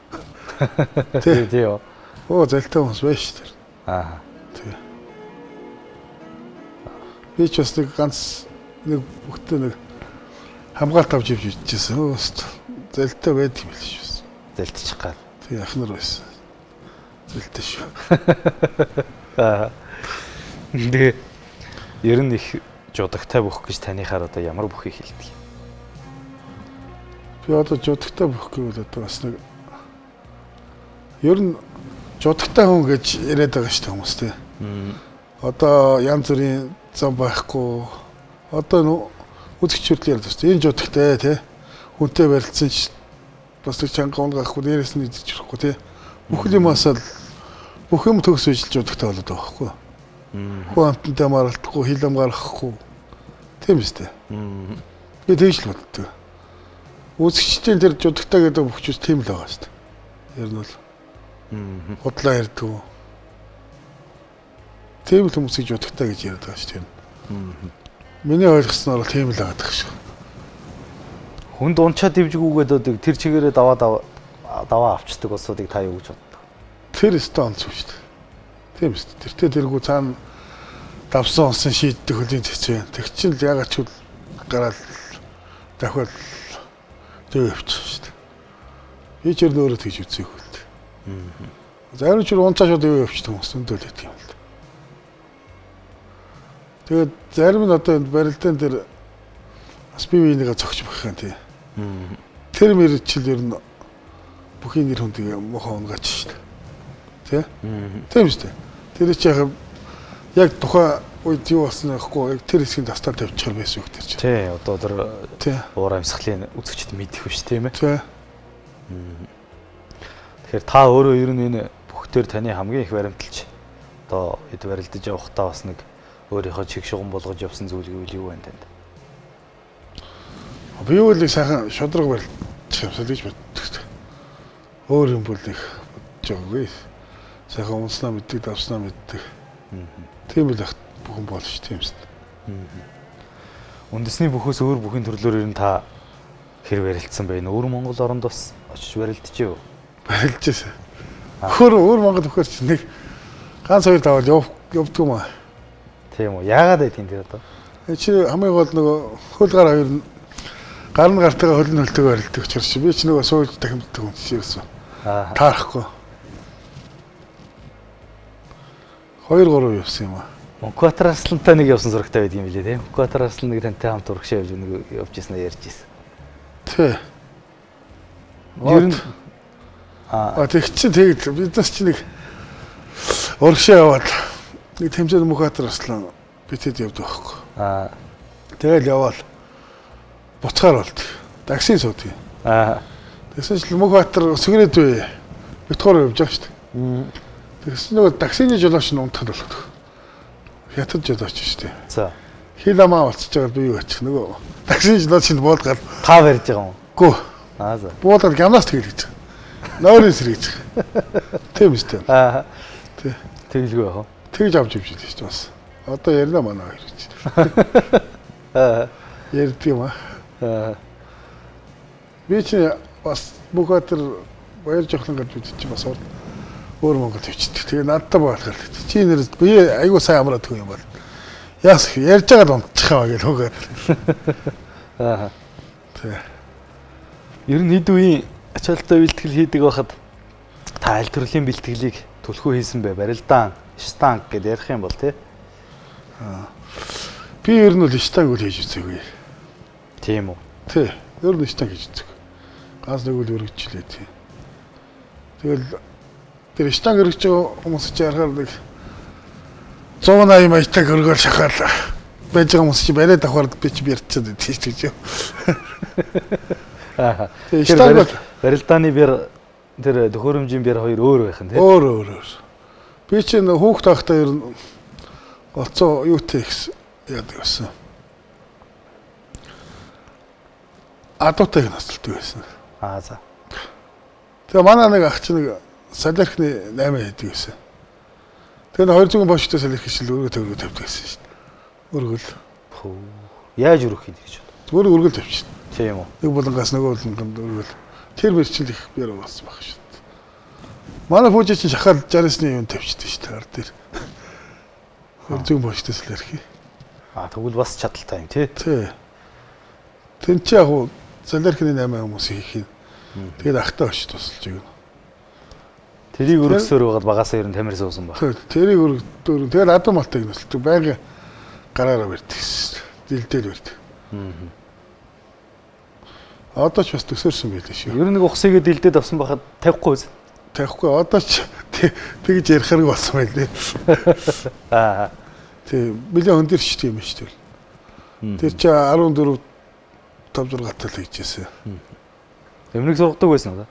Тийм. Оо залтай хүмүүс байж шүү дээ. Аа. Тийм. Би ч бас нэг ганц нэг бүгдээ нэг хамгаалт авч явж идчихсэн. Өөст залтай байдаг юм л шүү. Залтчих гал. Тийм ахнаар байсан. Залтай шүү. Аа. Нэ ер нь их жодогтай бүх гэж танихаар одоо ямар бүхийг хэлдэг юм. Би одоо жодогтай бүх гэвэл одоо бас нэг ер нь жодогтай хүн гэж яриад байгаа шүү дээ хүмүүс тий. Одоо янз бүрийн зам байхгүй. Одоо үзэгч хөрлөөр ярьдаг шүү дээ. Энэ жодогтай тий. Хүнтэй барилцсан ч бас нэг чанга унгахгүй дээрээс нь идэж болохгүй тий. Бүх юмас л бүх юм төгс үжилж жодогтай болоод байгаа байхгүй. Хүн амтантай маралтахгүй, хил хамгаалахгүй. Тийм үстэй. Би тэгж л боддог. Үзэгчдийн тэр жодогтай гэдэг бүх зүйл тийм л байгаа шүү дээ. Ер нь бол худлаа ярьдаг. Тийм л хүмүүсийг жодогтай гэж яриад байгаа шүү дээ. Миний ойлгосноор бол тийм л байгаа даа шүү. Хүнд унчаад дэвжгүүгээд одоо тэр чигээрээ даваа авчдаг улсуудыг та юу гэж боддог? Тэр өстой онцгүй шүү дээ. Тийм шүү дээ. Тэртээ тэргүй цаана давсан онсон шийддэг хөлийн цэцэн. Тэг чинь л ягаад ч гараад дахиад дэвч шүү дээ. Би ч өөрөө тэгж үзье хөл. Зарим ч унцаа шууд дэвчдэг хүмүүс өндөл байдаг юм л. Тэгээд зарим нь одоо барилдаан дээр бас бие бинийгээ зогч байх юм тий. Тэр мэрчил ер нь бүхий нэр хүндийг мохоо унгаач шүү дээ. Тий? Тийм шүү дээ. Тэр чи яг тухайн үед юу болсон нэхгүй тэр хэсгийн тастаар тавьчихар байсан үг тэр чинь. Тий, одоо тэр Тий. уур амьсгалын үзэгчд мэдэх биш тийм ээ. Тий. Тэгэхээр та өөрөө ер нь энэ бүхтээр таны хамгийн их баримталж одоо эд барилдаж явахдаа бас нэг өөрийнхөө чиг шугам болгож явсан зүйл гэвэл юу вэ танд? Би юу л сайхан шудраг барилдах юмсаа гэж боддог. Өөр юм бол их бодож байгаагүй. Сайхан унснаа мэддэг, давснаа мэддэг. Тийм л их бүхэн болно шүү тийм ээ. Үндэсний бүхөөс өөр бүхэн төрлөөр ер нь та хэр барилдсан бэ? Өөр Монгол оронд бас очиж барилдаж юу? Барилдажсэн. Өөр Монгол бүхэр чинь нэг ганц хоёр давал явдаг юм аа. Тийм үү. Яагаад байдгийг тэр одоо? Чи хамгийн гол нөгөө хөлгаар хоёр гар нь гартайгаа хөл нь хөлтөйгөө барилдаг учраас би ч нөгөө суулж дахимддаг юм шиг байсан. Таарахгүй. 2-3 явсан юм аа. Мөнхбаатар Арслантай нэг явсан зурагтай байдаг юм билээ тийм. Мөнхбаатар Арслан нэг тантай хамт урагшаа явж нэг явж ирсэн ярьж ирсэн. Тий. Ер нь тэг чи тэгээд биднес чи нэг урагшаа яваад нэг тэмцээн Мөнхбаатар Арслан битэд явдаг байхгүй. Тэгэл яваал буцаар болд. Таксийн суудгийг. Тэгсэн чинь Мөнхбаатар Сүгрээд бай. Битгоор явж байгаа шүү дээ. Тэгсэн нөгөө таксины жолооч нь унтахад болдог. Хятад жолооч шүү дээ. За. Хил амаа болчихж байгаа би юу ачих нөгөө таксины жолооч нь буулгаад та барьж байгаа юм уу? Гүү. За. Буулгаад гямнаас тэгэл гэж. Нойрын сэргийж. Тийм шүү дээ. Тий. Тэгэлгүй яах вэ? Тэгж авч явж байдаг шүү дээ бас. Одоо ярина манай хоёр гэж. Ярддаг юм аа. Би чи бас Мөнхбаатар баяр жохлон гэж бид чи бас өөр Монгол тавьчихдаг. Тэгээ надтай баалгал. Чи нэрс би айгуу сайн амраад төгөө юм бол. Яас ярьж байгаа л унтчих хаа гэж хөөгөөд. Тэг. Ер нь хэд үеийн ачаалтаа бэлтгэл хийдэг байхад та аль төрлийн бэлтгэлийг түлхүү хийсэн бэ? Барилдаан, штанг гэдээ ярих юм бол тий. Би ер нь л штанг үл хийж үзээгүй. Тийм үү? Тий. Ер нь штанг хийж үзээг. Ганц нэг үл өргөжлээ тий. Тэгэл тэр штанг өргөж байгаа хүмүүс чи ярахаар нэг 180 маягтай өргөөл шахаад байж байгаа хүмүүс чи бариад авахаар би чи ярьчаад байдаг шүү дээ. Тэгэхээр барилдааны бэр тэр төхөөрөмжийн бэр хоёр өөр байх нь тий. Өөр. Би чи хүүхд тахтаа ер нь олцоо юутэй ихс яадаг байсан. Адуутай насалтай байсан. За. Тэгээ манай нэг ах чи нэг салерхны 8 хийдэг байсан. Тэгээ 200 боштой салерх шил өргө тавьдаг байсан шүү дээ. Өргөл. Яаж өргөх юм гэж бод. Өргөл тавьчих. Тийм үү. Нэг болонгаас нөгөө болонгонд өргөл. Тэр мэрчил их бэр болсон баг шүү дээ. Манай фүүжи чи шахаад 69-ны юм тавьчихдаг шүү дээ. Гар дээр. 200 боштой салерх. Тэгвэл бас чадaltaй юм тий. Тий. Тэн чи яг салерхны 8 хүмүүс хийх юм. Тэгээд ахтаа очиж тусалж өгнө. Тэрийг өргөсөөр байгаад багасаа ер нь тамир суусан баг. Тэрийг өргөдөөр. Тэгээд адуу малтыг нөсөлдөг. Байнгын гараараа барьдаг шүү дээ. Дилдэл барьдаг. Одоо ч бас төсөөрсөн байлээ шүү. Ер нь нэг ухсыгээ дилдээд авсан байхад тавихгүй байсан. Тавихгүй. Одоо ч тэгж ярихаар болсон байлээ. Тэг. Билээ хөндөр шүү юм шүү дээ. Тэр чи 14 5-6 тал хийжсэн. Эмнэг сургадаг байсан уу?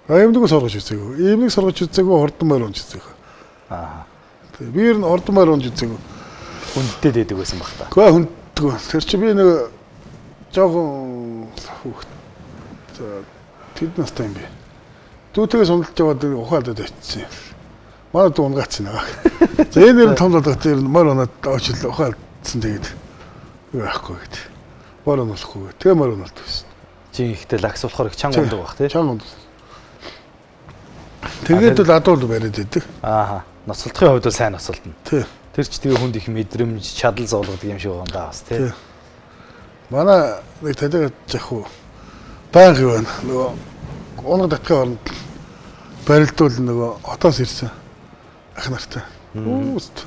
Эмнэг сургаж үзээгүй. Эмнэг сургаж үзээгүй, хурдан морь унж үзээгүй. Тэг. Би ер нь хурдан морь унж үзээгүй. Хүндтэй дэдэг байсан баг та. Гэхдээ хүндтэй. Тэр чи би нэг жоохон тэд настай юм би. Дүүтэйгээ сумлж яваад ухаалдад очсон юм. Манай дүү унгаач нэг. За энэ нэр том толгой тэр морь унаад очил ухаалдсан тэгээд юу яахгүй гэд. Морь унахгүй. Тэгээ морь унаалт байсан. Чи ихтэй лагс болохоор их чанга ундаг баг тий. Чанга ундаг. Тэгээд л адуул бариад идэг. Ноцолдохын хувьд бол сайн ноцолдно. Тий. Тэр ч тэгээ хүнд их мэдрэмж, чадал зовлогддог юм шиг байна да бас тий. Манай нэг талигаад яах вэ? Баян гівэн нөгөө унаг татхын оронд барилдуул нөгөө хотоос ирсэн ах нартай. Үст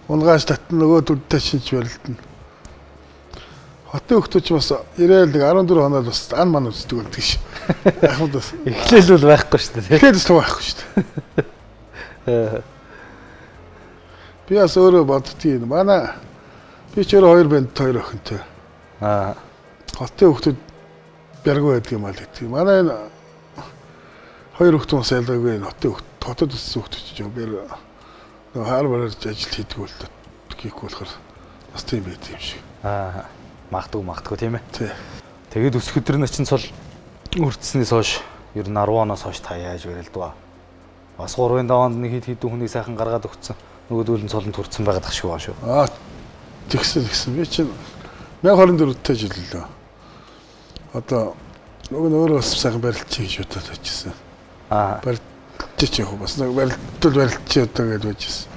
унгааш татна нөгөө дүрдтэй шинж барилдана. Хотын хөлтөч бас ирээл нэг 14 хоноод бас ан ман үздэг болдог ш. Ахмад бас эхлээл бол байхгүй шүү дээ. Эхлээл бас байхгүй шүү дээ. Би бас өөрөө боддгийг манай би ч өөрөө 2 банд 2 охинтой. Хотын хүүхдүүд бяргуу байдаг юм аа л гэдэг. Манай энэ 2 хүүхдэн бас ялгаагүй хотын хотод өссөн хүүхдүүд ч юм бэр харвараар ажил хийдэг бол хийхгүй болохоор бас тийм байт юм шиг. Магадгүй тийм ээ. Тий. Тэгээд өсөх өдрийн чинь цол өртснээс хойш ер нь 10 оноос хойш та яаж барилдгаа. Бас 3-ын даваанд нэг хэд хүнийг сайхан гаргаад өгцөн. Нөгөөдөл нь цолон төрцөн байгаад ах шиг байна шүү. Тэгсэн би чинь 1024 жил лөө. Одоо өөрөө бас сайхан барилтчих гэж бодоод байжсэн. Барилтчих яг бас нэг барилтчих одоо гэж байжсэн.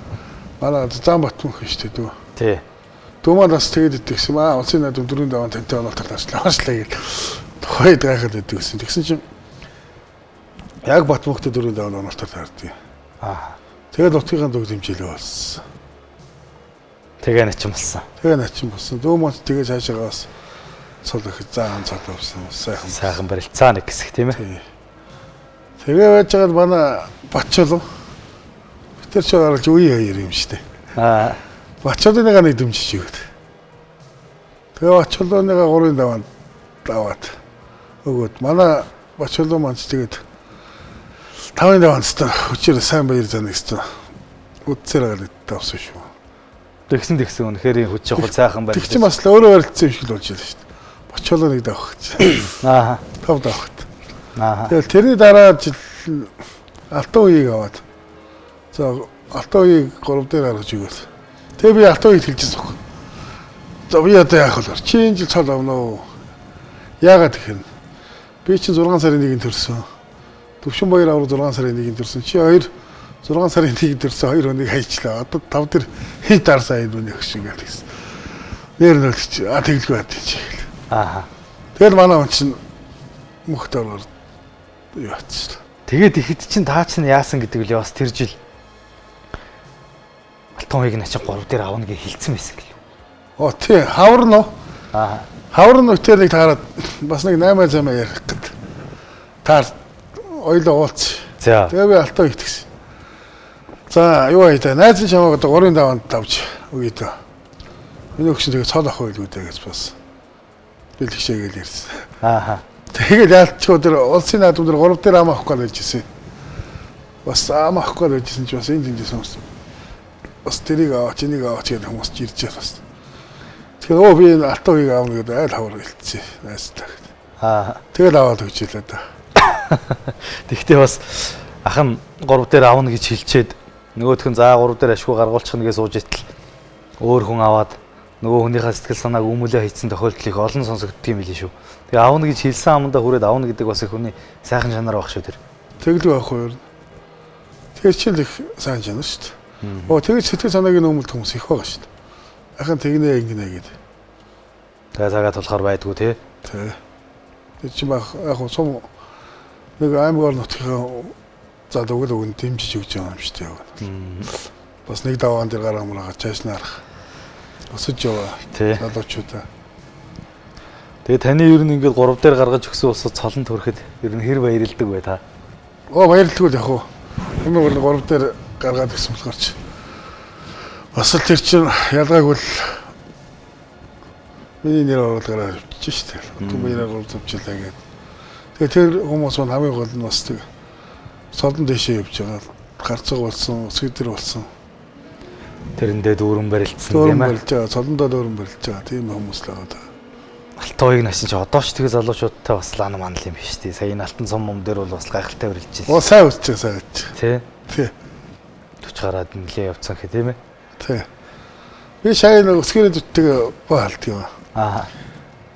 Манай зам Батмөнх шүү дээ дүү. Тий. Дүүмээ бас тэгээд идэгсэн маа. Улсын найдвар 4 даваан 50 оноо ташлаа гэж. Тухайд гайхаад идэгсэн. Тэгсэн чинь яг Батмөнхтэй 4 даваан оноо таардаг. Тэгээд утгын дүг дэмжлээ болсон. Тэгээ начин болсон. Дүүмээ тэгээ цаашаа бас цол их заан цол авсан. Сайхан барилцаа нэг хэсэг тийм ээ. Тэгээ байж байгаа манай Батчолов. Тэр ч гарч үе хоёр юм шүү дээ. Батчолынгаа нэг дэмжиж өгöd. Тэгээ Батчолынгаа 3-ын даваанд даваад өгöd. Манай Батчолов маань тэгээд 5-ын даваанд өчигдөр сайн баяр зан нэгсэн. Үдсээр гараад тавсан шүү. Тэгсэн үнэхээр хөж явах сайхан барилж. Тэг чи бас л өөрөө барилдсан юм шиг л болж байна шүү дээ. Бочолоо нэг давах гэж. Тав давахт. Тэгэл тэрний дараа жил алтан үеийг аваад. За алтан үеийг 3 дээр гаргаж өгөөс. Тэгээ би алтан үеийг хэлжсэн баг. За би одоо яах вэ? Чи энэ жил цол авна уу? Яагаад гэхээр би чинь 6 сарын 1-нд төрсөн. Төвшин баяр авраг 6 сарын 1-нд төрсөн. Чи 6 сарын 1-нд төрсөн 2 хүнийг хайчлаа. Одоо 5 дээр хий дарсаа энэ үнийг шиг гэсэн. Нэр нөлч тэгэлгүй бат чи. Тэгэл манай хүн чинь мөхтөр юу атсан. Тэгээд ихэд чинь таа чинь яасан гэдэг үл бас тэр жил алтан үеийг начин 3 дээр авна гэж хэлсэн байсан гэлээ. Тий, хаварна. Хаварна үтээр нэг таарад бас нэг 8 замаа ярих гэд. Таар ойлоо уулц. За. Тэгээ би алтан үеийг тэгсэн. За, юу аа найз нь чамайг одоо 3-ын даваанд тавьж өгье дөө. Миний өгсөн тэгээ цол ах байлгүй дээ гэж бас. Бэлгшээгээл ярьсан. Тэгээд яалтчгүй тэр улсын наадмын 3 дээр ам авахгүй гэж хэлсэн. Бас ам авахгүй гэж хэлсэн чи бас энэ тэмдээ сонсон. Бас тэрийг аваач, энийг аваач гэдэг хүмүүс ч ирж байгаа бас. Тэгэхээр би энэ алтан үеийг аавна гэдэг айл хавар хэлчихсэн. Найстай. Тэгээд аваад өгч хэлээ да. Тэгтээ бас ах нь 3 дээр авна гэж хэлчихэд нөгөөх нь за 3 дээр ашгүй гаргуулчих нэгээ сууж итэл өөр хүн аваад нөгөө хүнийхээ сэтгэл санааг өмөлөө хийцэн тохиолдол их олон сонсогддог юм билий шүү. Тэгээ авна гэж хэлсэн амандаа хүрээд авна гэдэг бас их хүний сайхан чанар баг шүү тэр. Тэглүү авах хоёр. Тэгэхээр ч их сайн чанар шүү дээ. Тэгэж сэтгэл санааг нь өмөлт хүмүүс их байгаа шүү дээ. Ахын тэгнэ ингэнэ гэдэг. Тэгээ цагаа тулахаар байдгүй тий. Тэр чинь яг сум нэг аймаг орнотхоо за өгөн дэмжиж өгч байгаа юм шүү дээ. Бас нэг даваан дээр гараа мураагаад чааш нарах. Босож яваа. Залуучуудаа. Тэгээ таны ер нь ингээд 3 дээр гаргаж өгсөн усад цолон төрөхөд ер нь хэр баярлдаг бай та? Баярлдаг яг уу. Хамгийн гол 3 дээр гаргаад өгсөн болохоор ч бас л тэр чинь ялгаагүй л миний нэр оруулаараа бичсэн шүү дээ. Түн баяраар урдчилаа гэдэг. Тэгээ тэр хүмүүс маань хамгийн гол нь бас тэг цолон дэшээ явж байгаа. Гарцаг болсон, өсгөдөр болсон. Тэрэндээ дүүрэн барилцсан тийм ээ. Цолондоо дүүрэн барилж байгаа. Тийм хүмүүс л байгаа. Алтан үеийг начин ч одоо ч тэгээ залуучуудтай бас лаана манал юм биш тий. Сая энэ алтан цом мом дээр бол бас гайхалтай барилж байна. Сайн үсчих сайн. Тий. 40 гараад нэлээ явцсан хэ тийм ээ. Тий. Би шай нэг өсгөрийн зүттэйг баалтгийм.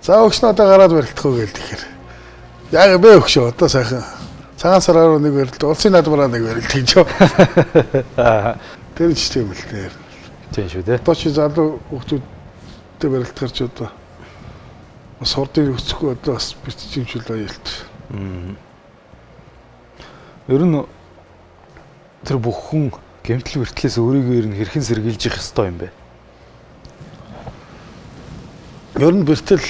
За өгч надаа гараад барилдах уу гээл тэгэхээр. Яг бэ өгшөө одоо сайхан. Цагаан сараар нэг барилд, улсын наадмаараа нэг барилд гэж. Тэр ч тийм л дээ. Тийм шүү дээ. Одоо чи залуу хүмүүстэй барилдахар ч одоо бас хордыг өсөхгүй одоо бас биччихэмжүүл аюулт. Ер нь тэр бүх хүн гэмтэл бэртлээс өөрийгөө ер нь хэрхэн сэргийлж явах ёстой юм бэ? Ер нь бэртэл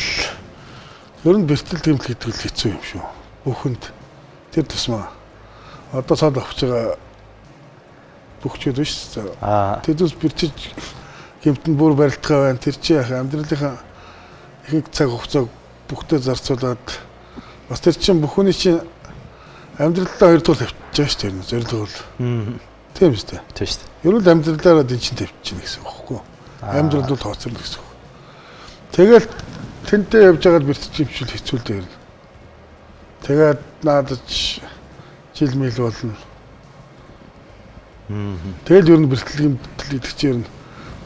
гэмтэл гэдэг л хэцүү юм шүү. Бүхэнд тэр тусмаа одоо цаад авч байгаа бөхчүүд биш. Аа. Тэдүүс бэрчиж гэмтэн бүр барилтгаа байна. Тэр чинь яг амьдралынхаа ихэнх цаг хугацааг бүхтээ зарцуулаад бас тэр чинь бүхний чинь амьдралаа 2 дугаар тавьчихж байгаа шүү дээ. Зорилго бол. Тийм шүү дээ. Тийм шүү дээ. Ерөөл амьдралаараа дэн чинь тавьчихна гэсэн үг байхгүй юу? Амьдрал бол тооцоолно гэсэн үг. Тэгэл тэнтэй явж байгаад бэртэж хөвчл хэцүү л дээ. Тэгээд наадаж жил мэл болно. Тэгэл ер нь бэртлэгийн гэдэг чинь ер нь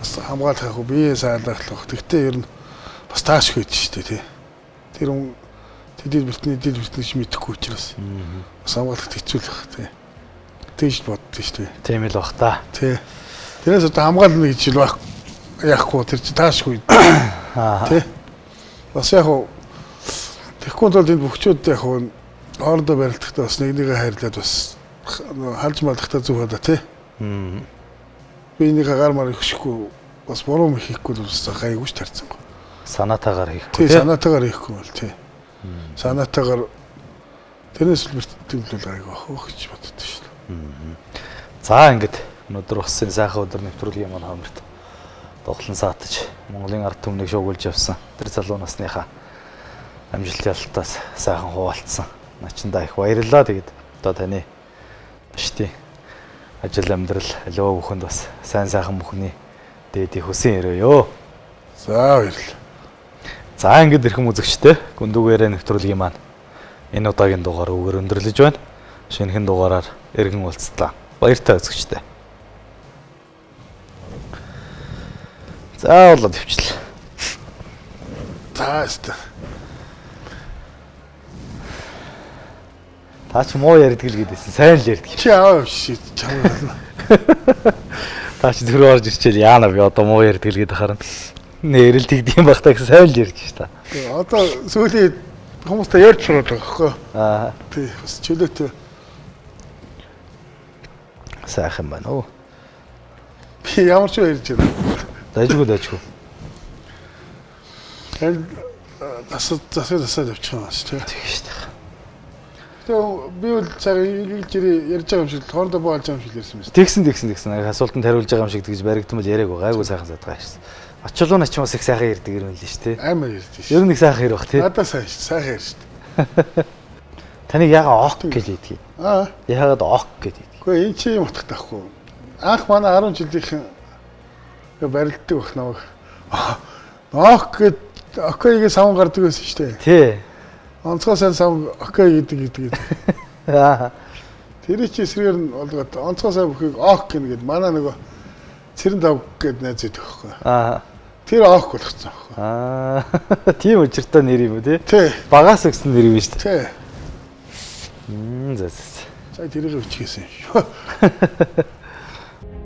бас хамгаалах ах бие саалгах. Тэгтээ ер нь бас тааш хөөж штэ тий. Тэр хүн тэдэл бэртний ч мэдэхгүй учраас бас хамгаалах хэцүү л бах тий. Тэгж боддоо штэ. Тийм л бах та. Тий. Тэрээс одоо хамгаална гэж л байх. Яахгүй тэр чи таашгүй. Тий. Бас яг тэгэхгүй бол энэ бөхчүүд яг хоорондоо барилдахдаа бас нэг нэгэ хайрлаад бас халж малдахтаа зүг хадаа тий. Би нэг гар мар ихшгүй бас буруу хийхгүй л бас гайгүй ш тарцсан. Санаатаагаар хийхгүй. Тий, санаатаагаар хийхгүй бол тий. Санаатаагаар тэрнээс л бэртэмжлэл гайгүй ах гэж боддоо ш. За ингээд өнөөдөр усын сайхан өдөр нэвтрүүлгийн маань хамарт тоглон саатаж Монголын ард түмнийг шуугуулж явсан. Тэр залуу насныхаа амжилт ялалтаас сайхан хуваалцсан. Начиндаа их баярлалаа. Тэгээд одоо таны штий ажил амьдрал аливаа бүхэнд бас сайн сайхан бүхний дээдийн хүсэн өрөөё. За баярлалаа. За ингээд ирхэм үзэгчтэй Гүндүгээрээ нэвтрүүлгийн маань энэ удаагийн дугаар үгээр өндөрлөж байна. Шинэхэн дугаараар эргэн уулзлаа. Баяртай үзэгчтэй. За болоод явчихлаа. За өстө. Та ч муу ярьдаг л гэдээсэн. Сайн л ярьдаг. Чи аваа шít чамаа. Та ч зүрх орж ирчээл яана би одоо муу ярьдаг л гэдэг харна. Нэрэл тэгдэм байх та гэсэн сайн л ярьж та. Одоо сүүлийн хүмүүстэй ярьж сураад байгаа хөөе. Аа. Тий, бас чөлөөтэй. Сайхан байна уу? Би ямар ч ярьж байна. Дайжгүй. Эн засаад явчихсан шүү дээ. Тийм шүү дээ. Тэгээ би бол цаг ингэж ярьж байгаа юм шиг хоорондоо боолж байгаа юм шиг ярьсан Тэгсэн. байна. Асуултанд хариулж байгаа юм шиг тэгж баригдсан бол яриаг гайгүй сайхан задгаа шээ. Очилоо нач бас их сайхан ярьдаг юм л шүү дээ. Амар ярьдаг шүү. Ер нь их сайхан ярих бах тий. Надад сайхан ярьж шүү. Таныг ягаа ок гэж хэлдэг. Аа. Яагаад ок гэж хэлдэг. Гэхдээ энэ чи юм утгатай байхгүй. Анх манай 10 жилийнхэн барилддаг бах намайг. Ок гэд окейгээ савн гардаг байсан шүү дээ. Тий. Онцгой сайн савн окей гэдэг. Аа. Тэр чи эсрэгээр нь болгоод онцгой сайн бүхийг ок гэнэ гэд манай нөгөө цэрэн тав гэд найз байдаг байхгүй. Аа. Тэр ок болгоцсон байхгүй. Аа. Тийм учиртай нэр юм уу тий? Тий. Багаас өгсөн нэр юм шүү дээ. Тий. За. За тэрийг өчгөөсөн юм шүү.